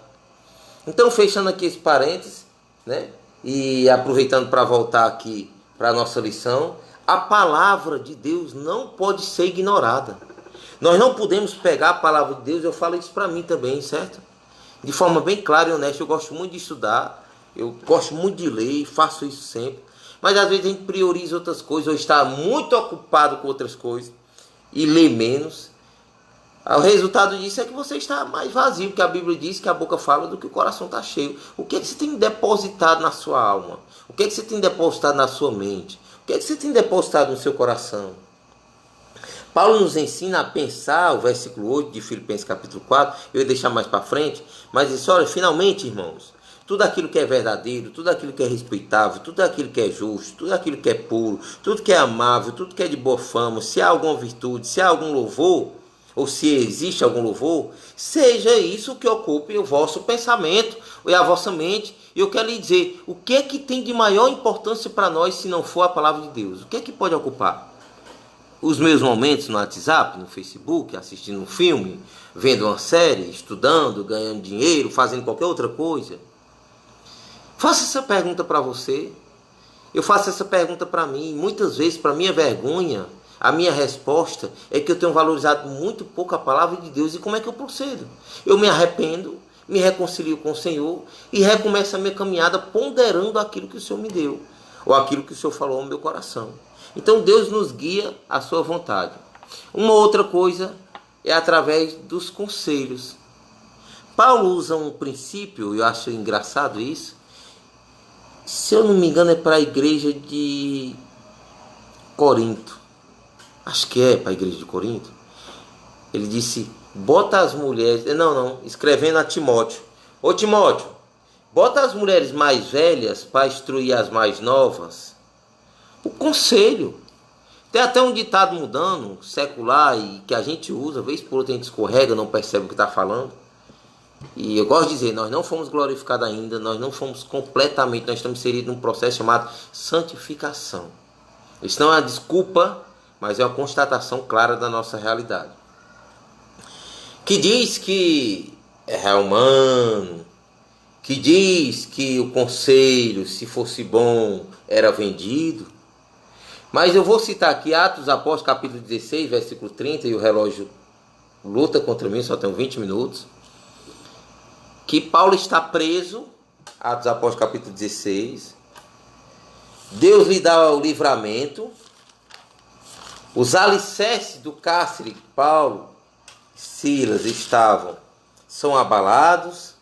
Então, fechando aqui esse parênteses, né, e aproveitando para voltar aqui para a nossa lição, a palavra de Deus não pode ser ignorada. Nós não podemos pegar a palavra de Deus, eu falo isso para mim também, certo? De forma bem clara e honesta, eu gosto muito de estudar, eu gosto muito de ler, faço isso sempre. Mas às vezes a gente prioriza outras coisas, ou está muito ocupado com outras coisas e lê menos. O resultado disso é que você está mais vazio, porque a Bíblia diz que a boca fala do que o coração está cheio. O que é que você tem depositado na sua alma? O que é que você tem depositado na sua mente? O que é que você tem depositado no seu coração? Paulo nos ensina a pensar, o versículo 8 de Filipenses capítulo 4, eu ia deixar mais para frente, mas diz, olha, finalmente, irmãos, tudo aquilo que é verdadeiro, tudo aquilo que é respeitável, tudo aquilo que é justo, tudo aquilo que é puro, tudo que é amável, tudo que é de boa fama, se há alguma virtude, se há algum louvor, ou se existe algum louvor, seja isso que ocupe o vosso pensamento e a vossa mente. E eu quero lhe dizer, o que é que tem de maior importância para nós se não for a palavra de Deus? O que é que pode ocupar? os meus momentos no WhatsApp, no Facebook, assistindo um filme, vendo uma série, estudando, ganhando dinheiro, fazendo qualquer outra coisa? Faça essa pergunta para você. Eu faço essa pergunta para mim. Muitas vezes, para minha vergonha, a minha resposta é que eu tenho valorizado muito pouco a palavra de Deus. E como é que eu procedo? Eu me arrependo, me reconcilio com o Senhor e recomeço a minha caminhada ponderando aquilo que o Senhor me deu, ou aquilo que o Senhor falou no meu coração. Então Deus nos guia à sua vontade. Uma outra coisa é através dos conselhos. Paulo usa um princípio, eu acho engraçado isso. Se eu não me engano é para a igreja de Corinto. Acho que é para a igreja de Corinto. Ele disse, bota as mulheres... escrevendo a Timóteo. Ô Timóteo, bota as mulheres mais velhas para instruir as mais novas. O conselho. Tem até um ditado mudando, secular, e que a gente usa, vez por outra a gente escorrega, não percebe o que está falando. E eu gosto de dizer, nós não fomos glorificados ainda, nós não fomos completamente, nós estamos inseridos num processo chamado santificação. Isso não é uma desculpa, mas é uma constatação clara da nossa realidade. Que diz que é humano, que diz que o conselho, se fosse bom, era vendido. Mas eu vou citar aqui Atos Apóstolos, capítulo 16, versículo 30, e o relógio luta contra mim, só tenho 20 minutos. Que Paulo está preso, Atos Apóstolos, capítulo 16. Deus lhe dá o livramento. Os alicerces do cárcere, Paulo e Silas são abalados.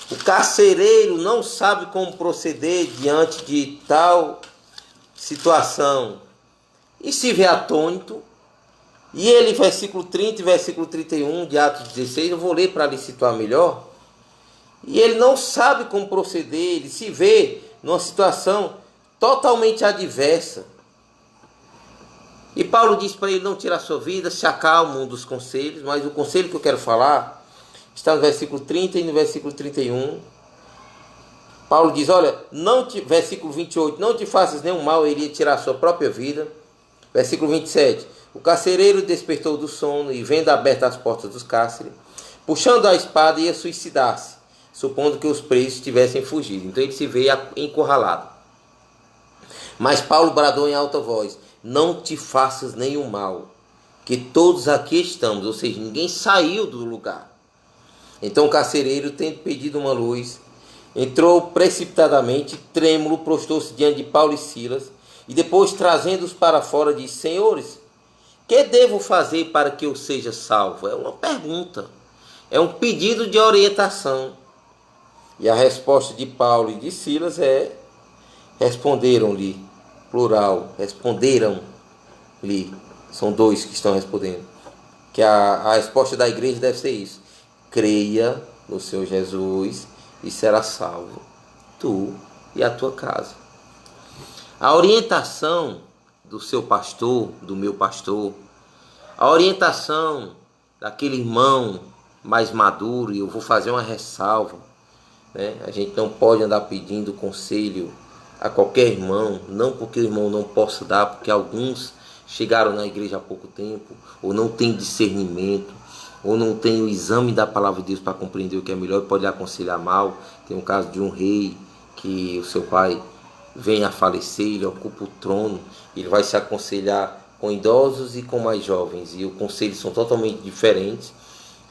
O carcereiro não sabe como proceder diante de tal situação e se vê atônito. E ele, versículo 30 e versículo 31 de Atos 16, eu vou ler para lhe situar melhor. E ele não sabe como proceder, ele se vê numa situação totalmente adversa. E Paulo diz para ele não tirar sua vida, se acalma, um dos conselhos, mas o conselho que eu quero falar está no versículo 30 e no versículo 31. Paulo diz, olha, versículo 28, não te faças nenhum mal, ele ia tirar sua própria vida. Versículo 27, o carcereiro despertou do sono e, vendo abertas as portas dos cárceres, puxando a espada, ia suicidar-se, supondo que os presos tivessem fugido. Então ele se vê encurralado. Mas Paulo bradou em alta voz, não te faças nenhum mal, que todos aqui estamos, ou seja, ninguém saiu do lugar. Então o carcereiro, tendo pedido uma luz, entrou precipitadamente, trêmulo, prostou-se diante de Paulo e Silas, e depois, trazendo-os para fora, disse, senhores, que devo fazer para que eu seja salvo? É uma pergunta, é um pedido de orientação. E a resposta de Paulo e de Silas é, responderam-lhe, plural, responderam-lhe, são dois que estão respondendo, que a resposta da igreja deve ser isso, creia no Senhor Jesus e será salvo, tu e a tua casa. A orientação do seu pastor, do meu pastor, a orientação daquele irmão mais maduro, e eu vou fazer uma ressalva, né? A gente não pode andar pedindo conselho a qualquer irmão, não porque o irmão não possa dar, porque alguns chegaram na igreja há pouco tempo, ou não tem discernimento, ou não tem o exame da palavra de Deus para compreender o que é melhor e pode aconselhar mal. Tem um caso de um rei que o seu pai vem a falecer, ele ocupa o trono, ele vai se aconselhar com idosos e com mais jovens, e os conselhos são totalmente diferentes,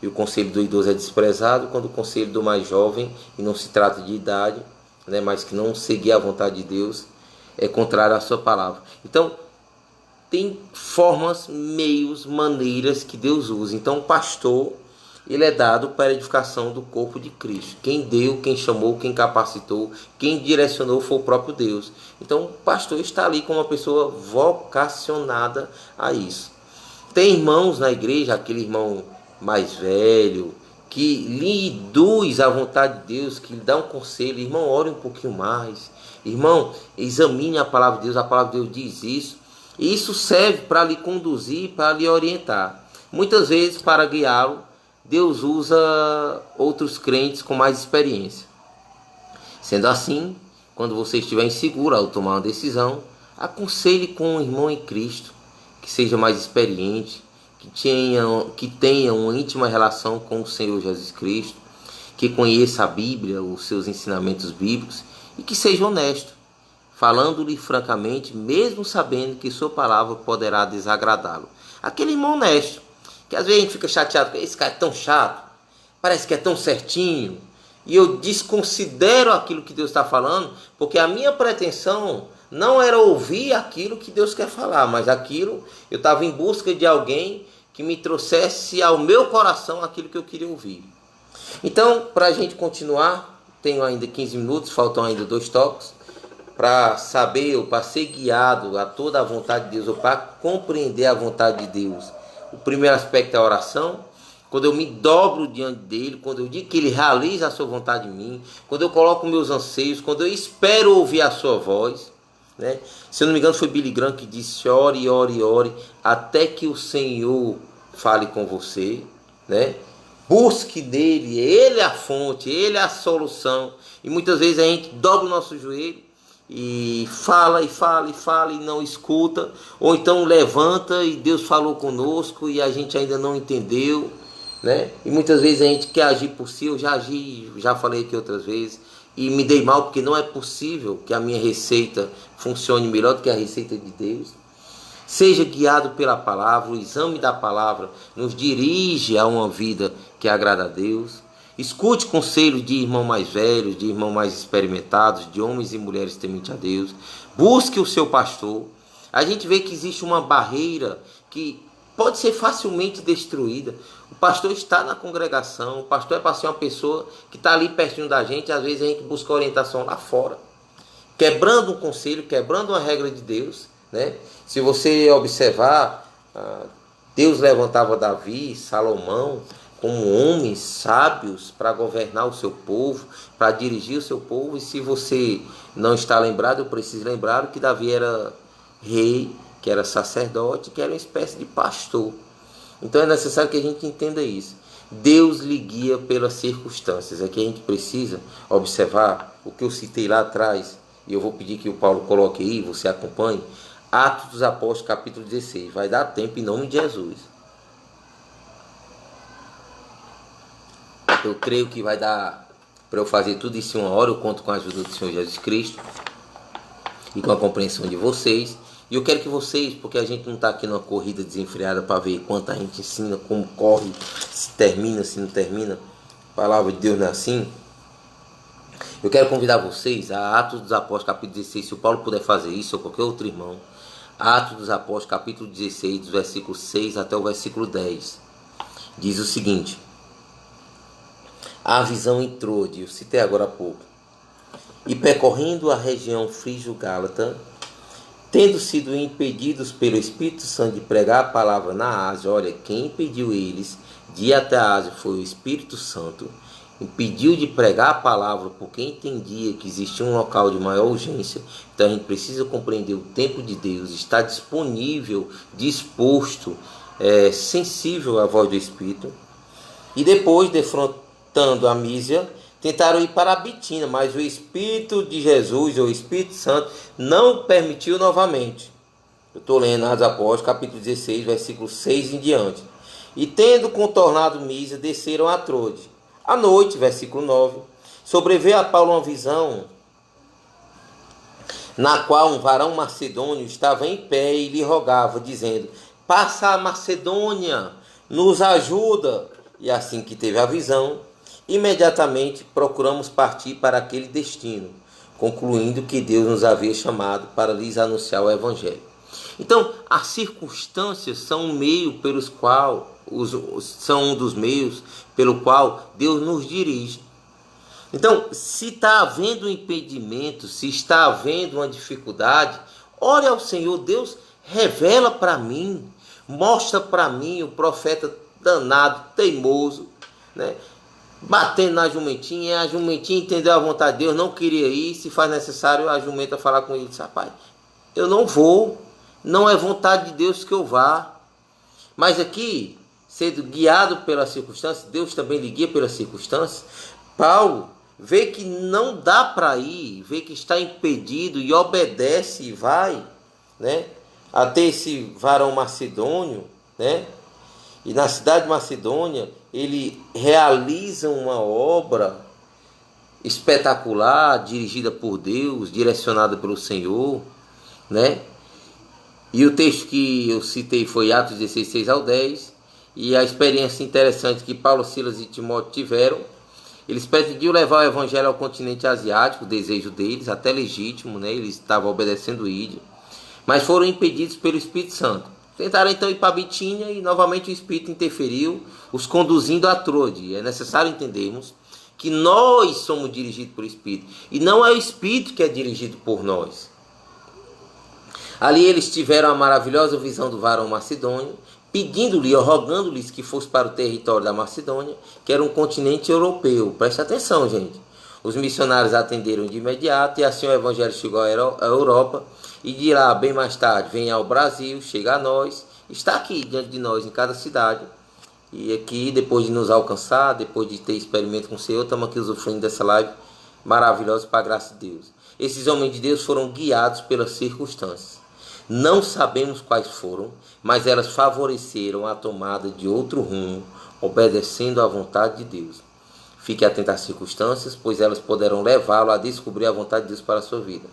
e o conselho do idoso é desprezado, quando o conselho do mais jovem, e não se trata de idade, né, mas que não seguir a vontade de Deus, é contrário à sua palavra. Então, tem formas, meios, maneiras que Deus usa. Então o pastor, ele é dado para a edificação do corpo de Cristo. Quem deu, quem chamou, quem capacitou, quem direcionou foi o próprio Deus. Então o pastor está ali como uma pessoa vocacionada a isso. Tem irmãos na igreja, aquele irmão mais velho, que lhe induz à vontade de Deus, que lhe dá um conselho, irmão, ore um pouquinho mais, irmão, examine a palavra de Deus, a palavra de Deus diz isso. E isso serve para lhe conduzir, para lhe orientar. Muitas vezes, para guiá-lo, Deus usa outros crentes com mais experiência. Sendo assim, quando você estiver inseguro ao tomar uma decisão, aconselhe com um irmão em Cristo, que seja mais experiente, que tenha uma íntima relação com o Senhor Jesus Cristo, que conheça a Bíblia, os seus ensinamentos bíblicos, e que seja honesto, falando-lhe francamente, mesmo sabendo que sua palavra poderá desagradá-lo. Aquele irmão honesto, que às vezes a gente fica chateado, esse cara é tão chato, parece que é tão certinho, e eu desconsidero aquilo que Deus está falando, porque a minha pretensão não era ouvir aquilo que Deus quer falar, mas aquilo, eu estava em busca de alguém que me trouxesse ao meu coração aquilo que eu queria ouvir. Então, para a gente continuar, tenho ainda 15 minutos, faltam ainda 2 toques, para saber ou para ser guiado a toda a vontade de Deus, ou para compreender a vontade de Deus. O primeiro aspecto é a oração. Quando eu me dobro diante dele, quando eu digo que ele realiza a sua vontade em mim, quando eu coloco meus anseios, quando eu espero ouvir a sua voz, né? Se eu não me engano foi Billy Graham que disse: ore, ore, ore, até que o Senhor fale com você, né? Busque nele, ele é a fonte, ele é a solução. E muitas vezes a gente dobra o nosso joelho e fala e não escuta, ou então levanta e Deus falou conosco e a gente ainda não entendeu, né? E muitas vezes a gente quer agir por si. Eu já agi, já falei aqui outras vezes, e me dei mal, porque não é possível que a minha receita funcione melhor do que a receita de Deus. Seja guiado pela palavra, o exame da palavra nos dirige a uma vida que agrada a Deus. Escute conselhos de irmãos mais velhos, de irmãos mais experimentados, de homens e mulheres tementes a Deus. Busque o seu pastor. A gente vê que existe uma barreira que pode ser facilmente destruída. O pastor está na congregação, o pastor é para ser uma pessoa que está ali pertinho da gente. Às vezes a gente busca orientação lá fora, quebrando um conselho, quebrando uma regra de Deus, né? Se você observar, Deus levantava Davi, Salomão, como homens sábios para governar o seu povo, para dirigir o seu povo. E se você não está lembrado, eu preciso lembrar que Davi era rei, que era sacerdote, que era uma espécie de pastor. Então é necessário que a gente entenda isso. Deus lhe guia pelas circunstâncias. Aqui a gente precisa observar o que eu citei lá atrás, e eu vou pedir que o Paulo coloque aí, você acompanhe. Atos dos Apóstolos, capítulo 16. Vai dar tempo em nome de Jesus. Eu creio que vai dar para eu fazer tudo isso em 1 hora. Eu conto com a ajuda do Senhor Jesus Cristo e com a compreensão de vocês. E eu quero que vocês, porque a gente não está aqui numa corrida desenfreada para ver quanto a gente ensina, como corre, se termina, se não termina. A palavra de Deus não é assim. Eu quero convidar vocês a Atos dos Apóstolos, capítulo 16. Se o Paulo puder fazer isso, ou qualquer outro irmão. Atos dos Apóstolos, capítulo 16, dos versículos 6 até o versículo 10. Diz o seguinte: a visão entrou, eu citei agora há pouco, e percorrendo a região frígio-gálata, tendo sido impedidos pelo Espírito Santo de pregar a palavra na Ásia. Olha, quem impediu eles de ir até a Ásia foi o Espírito Santo. Impediu de pregar a palavra porque entendia que existia um local de maior urgência. Então a gente precisa compreender o tempo de Deus, estar disponível, disposto, sensível à voz do Espírito. E depois, defrontando a Mísia, tentaram ir para a Bitínia, mas o Espírito de Jesus, ou o Espírito Santo, não permitiu novamente. Eu estou lendo Atos dos Apóstolos, capítulo 16, versículo 6 em diante. E tendo contornado Mísia, desceram a Trode. À noite, versículo 9, sobreveio a Paulo uma visão, na qual um varão macedônio estava em pé e lhe rogava, dizendo: passa a Macedônia, nos ajuda. E assim que teve a visão, imediatamente procuramos partir para aquele destino, concluindo que Deus nos havia chamado para lhes anunciar o Evangelho. Então, as circunstâncias são um meio pelos qual são um dos meios pelo qual Deus nos dirige. Então, se está havendo um impedimento, se está havendo uma dificuldade, ore ao Senhor. Deus, revela para mim, mostra para mim o profeta danado, teimoso, né? Batendo na jumentinha, a jumentinha entendeu a vontade de Deus, não queria ir. Se faz necessário, a jumenta falar com ele, diz: rapaz, eu não vou, não é vontade de Deus que eu vá. Mas aqui, sendo guiado pelas circunstâncias, Deus também lhe guia pelas circunstâncias. Paulo vê que não dá para ir, vê que está impedido e obedece e vai, né? até esse varão macedônio, né? E na cidade de Macedônia, ele realiza uma obra espetacular, dirigida por Deus, direcionada pelo Senhor, né? E o texto que eu citei foi Atos 16, 6 ao 10. E a experiência interessante que Paulo, Silas e Timóteo tiveram, eles pretendiam levar o evangelho ao continente asiático, o desejo deles, até legítimo, né? Eles estavam obedecendo o ídolo, mas foram impedidos pelo Espírito Santo. Tentaram então ir para Bitínia e novamente o Espírito interferiu, os conduzindo a Troade. É necessário entendermos que nós somos dirigidos pelo Espírito e não é o Espírito que é dirigido por nós. Ali eles tiveram a maravilhosa visão do varão macedônio, pedindo-lhe ou rogando-lhes que fosse para o território da Macedônia, que era um continente europeu. Preste atenção, gente. Os missionários atenderam de imediato e assim o evangelho chegou à Europa, e de lá, bem mais tarde, vem ao Brasil, chega a nós, está aqui diante de nós em cada cidade. E aqui, depois de nos alcançar, depois de ter experimento com o Senhor, estamos aqui usufruindo dessa live maravilhosa para a graça de Deus. Esses homens de Deus foram guiados pelas circunstâncias. Não sabemos quais foram, mas elas favoreceram a tomada de outro rumo, obedecendo à vontade de Deus. Fique atento às circunstâncias, pois elas poderão levá-lo a descobrir a vontade de Deus para a sua vida.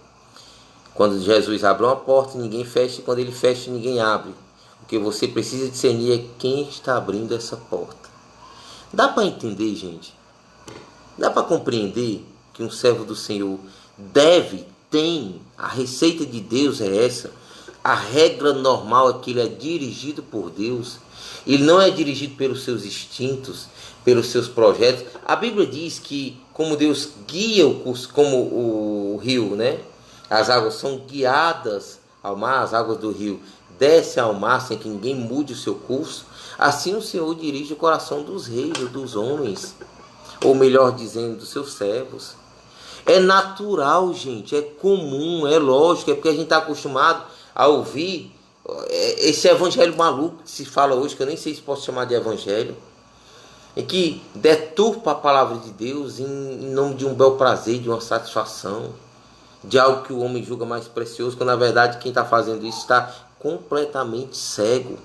Quando Jesus abre uma porta, ninguém fecha, e quando ele fecha, ninguém abre. O que você precisa discernir é quem está abrindo essa porta. Dá para entender, gente? Dá para compreender que um servo do Senhor tem, a receita de Deus é essa. A regra normal é que ele é dirigido por Deus. Ele não é dirigido pelos seus instintos, pelos seus projetos. A Bíblia diz que como Deus guia o curso, como o rio, né? As águas são guiadas ao mar, as águas do rio descem ao mar sem que ninguém mude o seu curso. Assim o Senhor dirige o coração dos reis, dos homens, ou melhor dizendo, dos seus servos. É natural, gente, é comum, é lógico, é porque a gente está acostumado a ouvir esse evangelho maluco que se fala hoje, que eu nem sei se posso chamar de evangelho, em que deturpa a palavra de Deus em nome de um bel prazer, de uma satisfação, de algo que o homem julga mais precioso, quando na verdade quem está fazendo isso está completamente cego.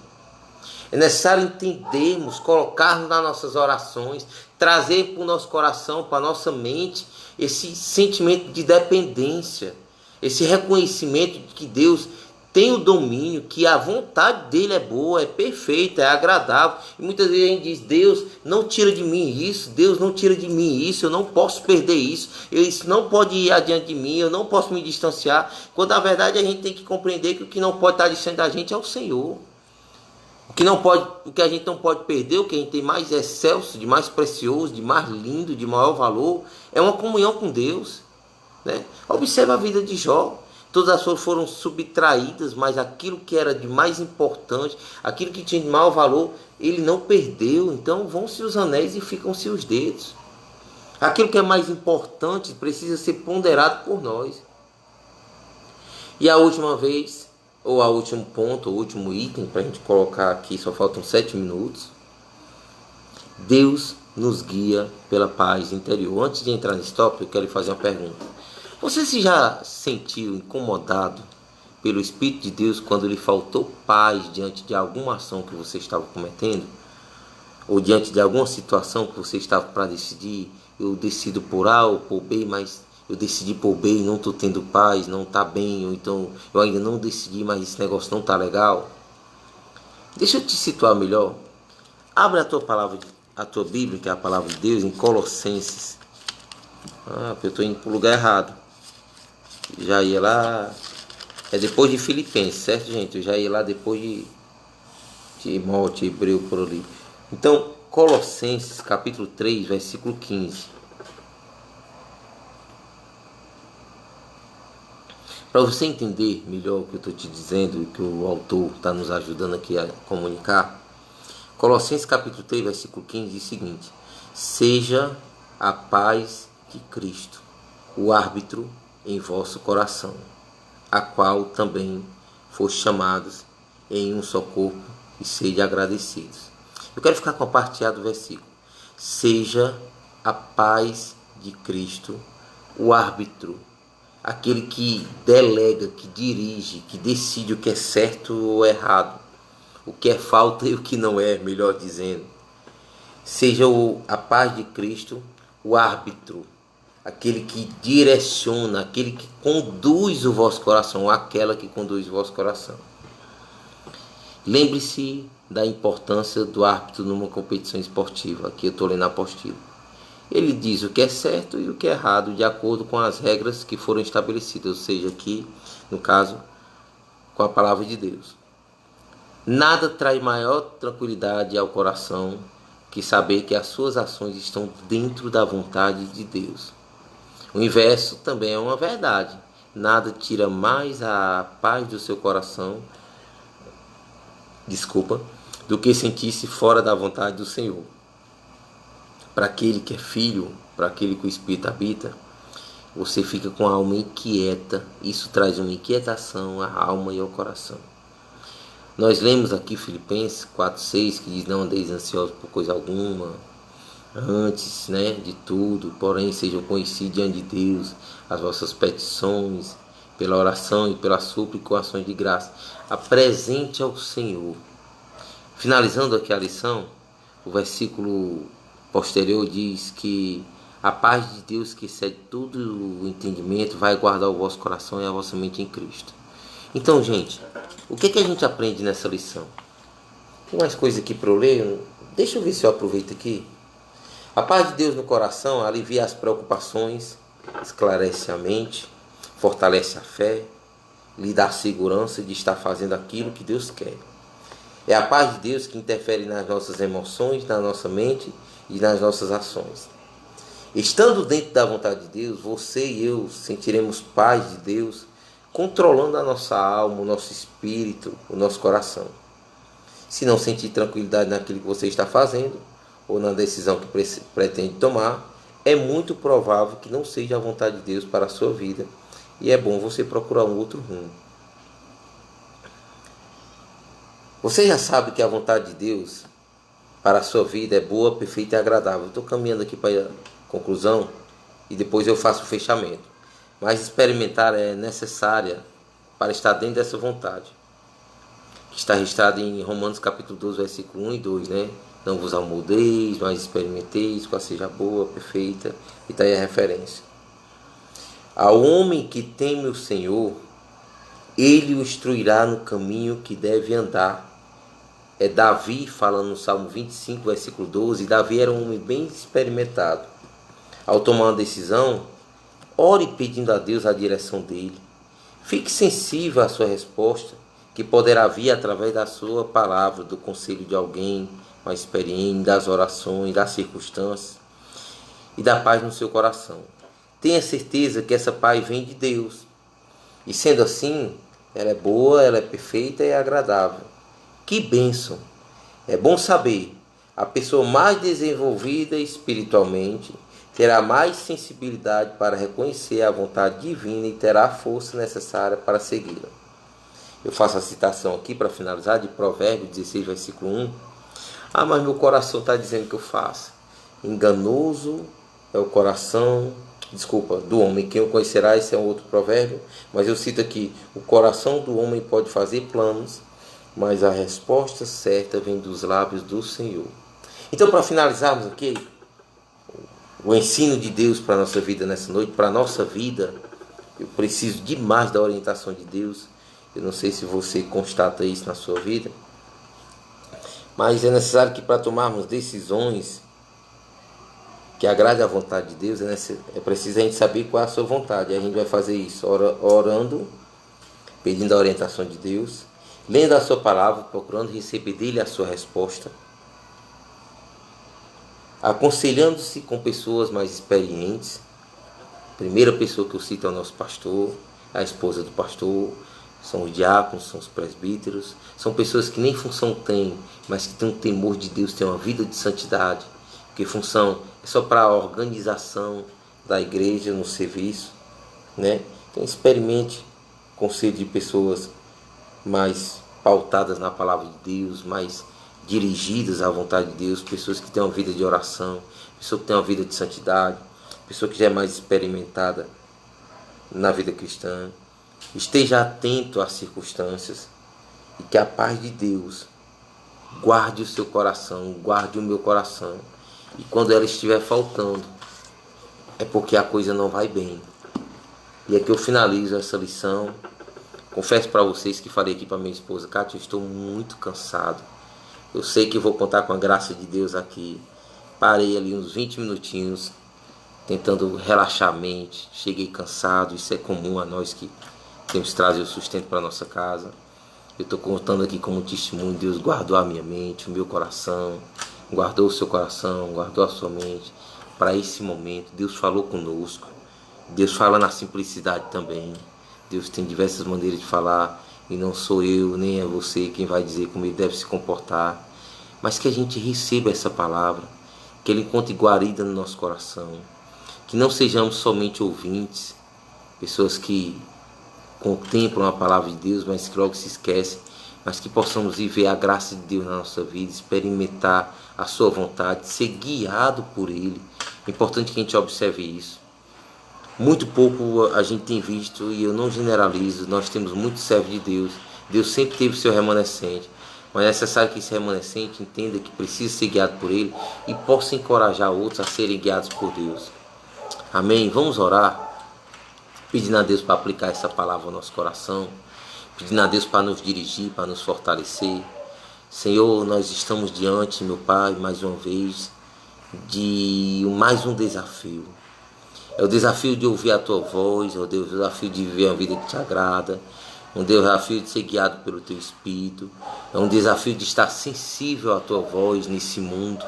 É necessário entendermos, colocarmos nas nossas orações, trazer para o nosso coração, para a nossa mente, esse sentimento de dependência, esse reconhecimento de que Deus tem o domínio, que a vontade dele é boa, é perfeita, é agradável. E muitas vezes a gente diz, Deus não tira de mim isso, Deus não tira de mim isso, eu não posso perder isso, isso não pode ir adiante de mim, eu não posso me distanciar. Quando na verdade a gente tem que compreender que o que não pode estar distante da gente é o Senhor. O que a gente não pode perder, o que a gente tem mais excelso, de mais precioso, de mais lindo, de maior valor, é uma comunhão com Deus, né? Observa a vida de Jó. Todas as coisas foram subtraídas, mas aquilo que era de mais importante, aquilo que tinha de maior valor, ele não perdeu. Então vão-se os anéis e ficam-se os dedos. Aquilo que é mais importante precisa ser ponderado por nós. E a última vez, ou a último ponto, o último item, para a gente colocar aqui, só faltam 7 minutos. Deus nos guia pela paz interior. Antes de entrar nesse tópico, eu quero lhe fazer uma pergunta. Você se já sentiu incomodado pelo Espírito de Deus quando lhe faltou paz diante de alguma ação que você estava cometendo? Ou diante de alguma situação que você estava para decidir? Eu decido por A ou por B, mas eu decidi por B e não estou tendo paz, não está bem. Ou então eu ainda não decidi, mas esse negócio não está legal. Deixa eu te situar melhor. Abre a tua Bíblia, que é a palavra de Deus, em Colossenses. Eu estou indo para o lugar errado. Já ia lá, é depois de Filipenses, certo, gente? Eu já ia lá depois de Timóteo, Hebreu, por ali. Então, Colossenses, capítulo 3, versículo 15. Para você entender melhor o que eu estou te dizendo, o que o autor está nos ajudando aqui a comunicar, Colossenses, capítulo 3, versículo 15, diz o seguinte: seja a paz de Cristo o árbitro em vosso coração, a qual também foste chamados em um só corpo, e sede agradecidos. Eu quero ficar com a parte A do versículo. Seja a paz de Cristo o árbitro aquele que delega, que dirige, que decide o que é certo ou errado, o que é falta e o que não é, melhor dizendo. Seja a paz de Cristo o árbitro, aquele que direciona, aquele que conduz o vosso coração, ou aquela que conduz o vosso coração. Lembre-se da importância do árbitro numa competição esportiva. Aqui eu estou lendo a apostila. Ele diz o que é certo e o que é errado, de acordo com as regras que foram estabelecidas, ou seja, aqui, no caso, com a palavra de Deus. Nada traz maior tranquilidade ao coração que saber que as suas ações estão dentro da vontade de Deus. O inverso também é uma verdade. Nada tira mais a paz do seu coração, do que sentir-se fora da vontade do Senhor. Para aquele que é filho, para aquele que o Espírito habita, você fica com a alma inquieta. Isso traz uma inquietação à alma e ao coração. Nós lemos aqui Filipenses 4,6, que diz: não andeis ansiosos por coisa alguma, antes, de tudo, porém sejam conhecidos diante de Deus as vossas petições, pela oração e pela súplica com ações de graça. Apresente ao Senhor. Finalizando aqui a lição, o versículo posterior diz que a paz de Deus, que excede todo o entendimento, vai guardar o vosso coração e a vossa mente em Cristo. Então, gente, o que a gente aprende nessa lição? Tem mais coisa aqui para eu ler? Deixa eu ver se eu aproveito aqui. A paz de Deus no coração alivia as preocupações, esclarece a mente, fortalece a fé, lhe dá segurança de estar fazendo aquilo que Deus quer. É a paz de Deus que interfere nas nossas emoções, na nossa mente e nas nossas ações. Estando dentro da vontade de Deus, você e eu sentiremos paz de Deus controlando a nossa alma, o nosso espírito, o nosso coração. Se não sentir tranquilidade naquilo que você está fazendo ou na decisão que pretende tomar, é muito provável que não seja a vontade de Deus para a sua vida, e é bom você procurar um outro rumo. Você já sabe que a vontade de Deus para a sua vida é boa, perfeita e agradável. Eu estou caminhando aqui para a conclusão e depois eu faço o fechamento. Mas experimentar é necessária para estar dentro dessa vontade, que está registrada em Romanos capítulo 12, versículo 1 e 2, Não vos amoldeis, mas experimenteis qual seja boa, perfeita, e está aí a referência. Ao homem que teme o Senhor, ele o instruirá no caminho que deve andar. É Davi falando no Salmo 25, versículo 12. Davi era um homem bem experimentado. Ao tomar uma decisão, ore pedindo a Deus a direção dele. Fique sensível à sua resposta, que poderá vir através da sua palavra, do conselho de alguém mais experiente, das orações, das circunstâncias e da paz no seu coração. Tenha certeza que essa paz vem de Deus. E sendo assim, ela é boa, ela é perfeita e agradável. Que bênção! É bom saber, a pessoa mais desenvolvida espiritualmente terá mais sensibilidade para reconhecer a vontade divina e terá a força necessária para segui-la. Eu faço a citação aqui para finalizar de Provérbios 16, versículo 1. Mas meu coração está dizendo que eu faço. Enganoso é o coração, do homem. Quem o conhecerá, esse é um outro provérbio. Mas eu cito aqui, o coração do homem pode fazer planos, mas a resposta certa vem dos lábios do Senhor. Então, para finalizarmos aqui, o ensino de Deus para a nossa vida nessa noite, para a nossa vida, eu preciso demais da orientação de Deus. Eu não sei se você constata isso na sua vida, mas é necessário que para tomarmos decisões que agradem à vontade de Deus, é preciso a gente saber qual é a sua vontade. E a gente vai fazer isso orando, pedindo a orientação de Deus, lendo a sua palavra, procurando receber dele a sua resposta, aconselhando-se com pessoas mais experientes. A primeira pessoa que eu cito é o nosso pastor, a esposa do pastor, são os diáconos, são os presbíteros, são pessoas que nem função têm, mas que têm um temor de Deus, têm uma vida de santidade, porque função é só para a organização da igreja no serviço, Então experimente conselho de pessoas mais pautadas na palavra de Deus, mais dirigidas à vontade de Deus, pessoas que têm uma vida de oração, pessoa que tem uma vida de santidade, pessoa que já é mais experimentada na vida cristã. Esteja atento às circunstâncias e que a paz de Deus guarde o seu coração, guarde o meu coração. E quando ela estiver faltando, é porque a coisa não vai bem. E aqui eu finalizo essa lição. Confesso para vocês que falei aqui para minha esposa: Kátia, eu estou muito cansado. Eu sei que vou contar com a graça de Deus aqui. Parei ali uns 20 minutinhos, tentando relaxar a mente. Cheguei cansado, isso é comum a nós que temos que trazer o sustento para a nossa casa. Eu estou contando aqui como testemunho. Deus guardou a minha mente, o meu coração, guardou o seu coração, guardou a sua mente para esse momento. Deus falou conosco. Deus fala na simplicidade também. Deus tem diversas maneiras de falar e não sou eu, nem é você quem vai dizer como ele deve se comportar. Mas que a gente receba essa palavra, que ele encontre guarida no nosso coração. Que não sejamos somente ouvintes, pessoas que contemplam a palavra de Deus, mas que logo se esquecem, mas que possamos viver a graça de Deus na nossa vida, experimentar a sua vontade, ser guiado por ele. É importante que a gente observe isso. Muito pouco a gente tem visto, e eu não generalizo, nós temos muitos servos de Deus. Deus sempre teve seu remanescente, mas é necessário que esse remanescente entenda que precisa ser guiado por ele e possa encorajar outros a serem guiados por Deus. Amém? Vamos orar, pedindo a Deus para aplicar essa palavra ao nosso coração, pedindo a Deus para nos dirigir, para nos fortalecer. Senhor, nós estamos diante, meu Pai, mais uma vez, de mais um desafio. É o desafio de ouvir a Tua voz, é o desafio de viver uma vida que te agrada, um desafio de ser guiado pelo Teu Espírito, é um desafio de estar sensível à Tua voz nesse mundo,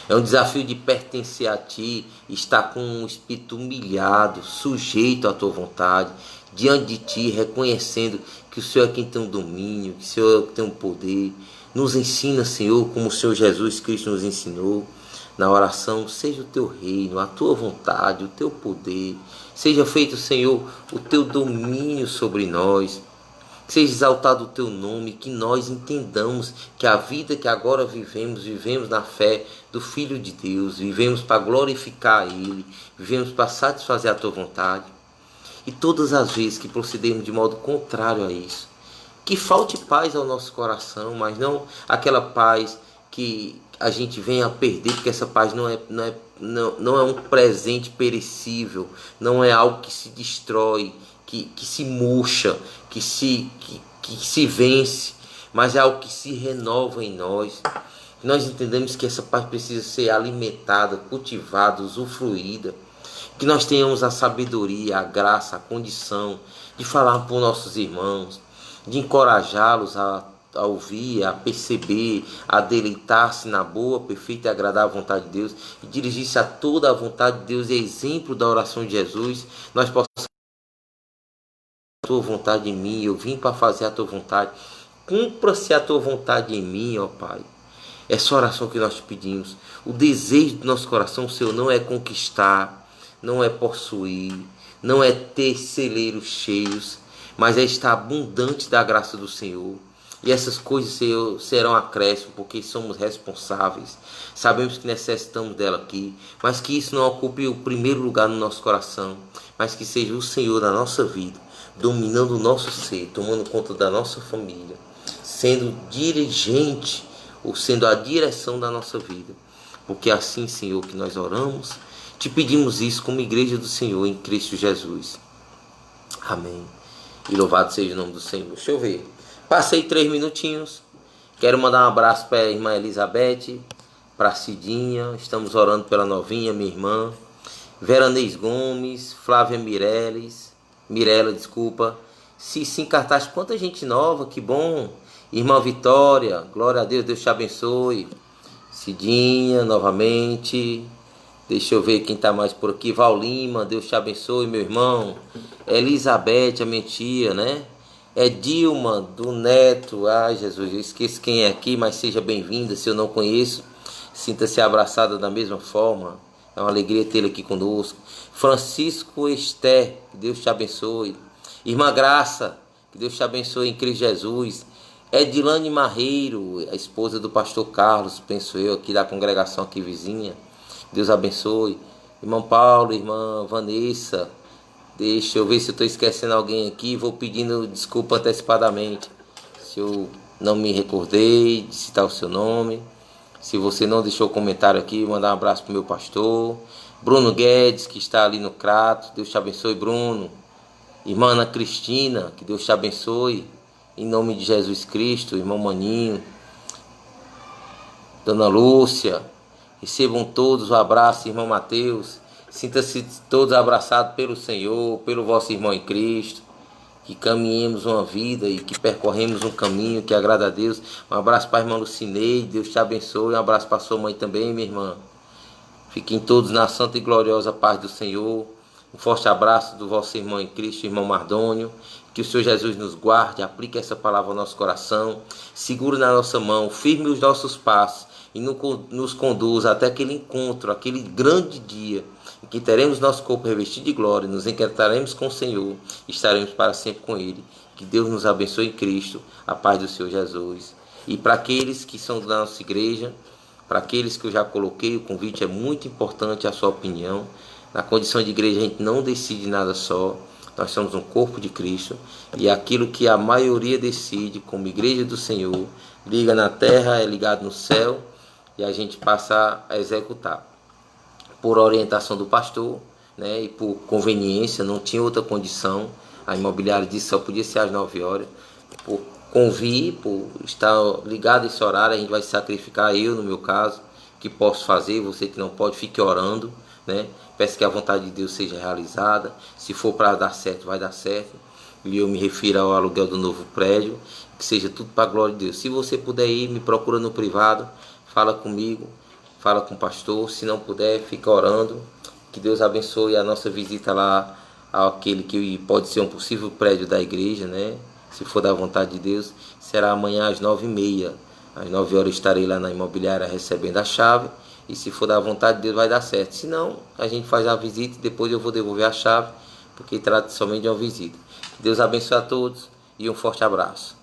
é um desafio de pertencer a Ti, estar com um espírito humilhado, sujeito à Tua vontade, diante de Ti, reconhecendo que o Senhor é quem tem o domínio, que o Senhor é quem tem o poder. Nos ensina, Senhor, como o Senhor Jesus Cristo nos ensinou na oração: seja o Teu reino, a Tua vontade, o Teu poder, seja feito, Senhor, o Teu domínio sobre nós, seja exaltado o Teu nome, que nós entendamos que a vida que agora vivemos, vivemos na fé do Filho de Deus, vivemos para glorificar a Ele, vivemos para satisfazer a Tua vontade. E todas as vezes que procedermos de modo contrário a isso, que falte paz ao nosso coração, mas não aquela paz que a gente venha a perder, porque essa paz não é um presente perecível, não é algo que se destrói, que se murcha, que se vence, mas é algo que se renova em nós. Nós entendemos que essa paz precisa ser alimentada, cultivada, usufruída, que nós tenhamos a sabedoria, a graça, a condição de falar por nossos irmãos, de encorajá-los a ouvir, a perceber, a deleitar-se na boa, perfeita e agradável vontade de Deus, e dirigir-se a toda a vontade de Deus, e exemplo da oração de Jesus, nós possamos a tua vontade em mim, eu vim para fazer a tua vontade, cumpra-se a tua vontade em mim, ó Pai. Essa oração que nós te pedimos, o desejo do nosso coração, Senhor, não é conquistar, não é possuir, não é ter celeiros cheios, mas é estar abundante da graça do Senhor. E essas coisas, Senhor, serão acréscimo, porque somos responsáveis. Sabemos que necessitamos dela aqui, mas que isso não ocupe o primeiro lugar no nosso coração, mas que seja o Senhor na nossa vida, dominando o nosso ser, tomando conta da nossa família, sendo dirigente, ou sendo a direção da nossa vida. Porque é assim, Senhor, que nós oramos, te pedimos isso como igreja do Senhor em Cristo Jesus. Amém. E louvado seja o nome do Senhor. Deixa eu ver. Passei 3 minutinhos. Quero mandar um abraço para a irmã Elizabeth, para a Cidinha. Estamos orando pela novinha, minha irmã. Veranês Gomes, Flávia Mirela, desculpa. Cici Cartaz, quanta gente nova, que bom. Irmã Vitória, glória a Deus, Deus te abençoe. Cidinha, novamente. Deixa eu ver quem está mais por aqui. Val Lima, Deus te abençoe, meu irmão. Elizabeth, a minha tia, né? É Dilma, do Neto. Ai, Jesus, eu esqueço quem é aqui, mas seja bem-vinda. Se eu não conheço, sinta-se abraçada da mesma forma. É uma alegria tê-la aqui conosco. Francisco Esther, que Deus te abençoe. Irmã Graça, que Deus te abençoe em Cristo Jesus. Edilane Marreiro, a esposa do pastor Carlos, penso eu, aqui da congregação aqui vizinha. Deus abençoe. Irmão Paulo, irmã Vanessa, Deixa eu ver se eu estou esquecendo alguém aqui. Vou pedindo desculpa antecipadamente se eu não me recordei de citar o seu nome. Se você não deixou comentário aqui, mandar um abraço pro meu pastor Bruno Guedes, que está ali no Crato. Deus te abençoe, Bruno. Irmã Ana Cristina, que Deus te abençoe. Em nome de Jesus Cristo, irmão Maninho, Dona Lúcia. Recebam todos o abraço, irmão Mateus. Sinta-se todos abraçados pelo Senhor, pelo vosso irmão em Cristo. Que caminhemos uma vida e que percorremos um caminho que agrada a Deus. Um abraço para a irmã Lucineide, Deus te abençoe. Um abraço para a sua mãe também, minha irmã. Fiquem todos na santa e gloriosa paz do Senhor. Um forte abraço do vosso irmão em Cristo, irmão Mardônio. Que o Senhor Jesus nos guarde, aplique essa palavra ao nosso coração, segure na nossa mão, firme os nossos passos e nos conduza até aquele encontro, aquele grande dia em que teremos nosso corpo revestido de glória, nos encantaremos com o Senhor e estaremos para sempre com Ele. Que Deus nos abençoe em Cristo, a paz do Senhor Jesus. E para aqueles que são da nossa igreja, para aqueles que eu já coloquei, o convite é muito importante, a sua opinião. Na condição de igreja a gente não decide nada só. Nós somos um corpo de Cristo e aquilo que a maioria decide como igreja do Senhor, liga na terra, é ligado no céu e a gente passa a executar. Por orientação do pastor, né, e por conveniência, não tinha outra condição, a imobiliária disse que só podia ser às 9 horas. Por convir, por estar ligado a esse horário, a gente vai se sacrificar, eu no meu caso, que posso fazer, você que não pode, fique orando, né? Peço que a vontade de Deus seja realizada. Se for para dar certo, vai dar certo. E eu me refiro ao aluguel do novo prédio. Que seja tudo para a glória de Deus. Se você puder ir, me procura no privado. Fala comigo. Fala com o pastor. Se não puder, fica orando. Que Deus abençoe a nossa visita lá àquele que pode ser um possível prédio da igreja, né? Se for da vontade de Deus. Será amanhã às 9h30. Às 9 horas estarei lá na imobiliária recebendo a chave. E se for da vontade de Deus vai dar certo. Se não, a gente faz a visita e depois eu vou devolver a chave, porque trata somente de uma visita. Que Deus abençoe a todos e um forte abraço.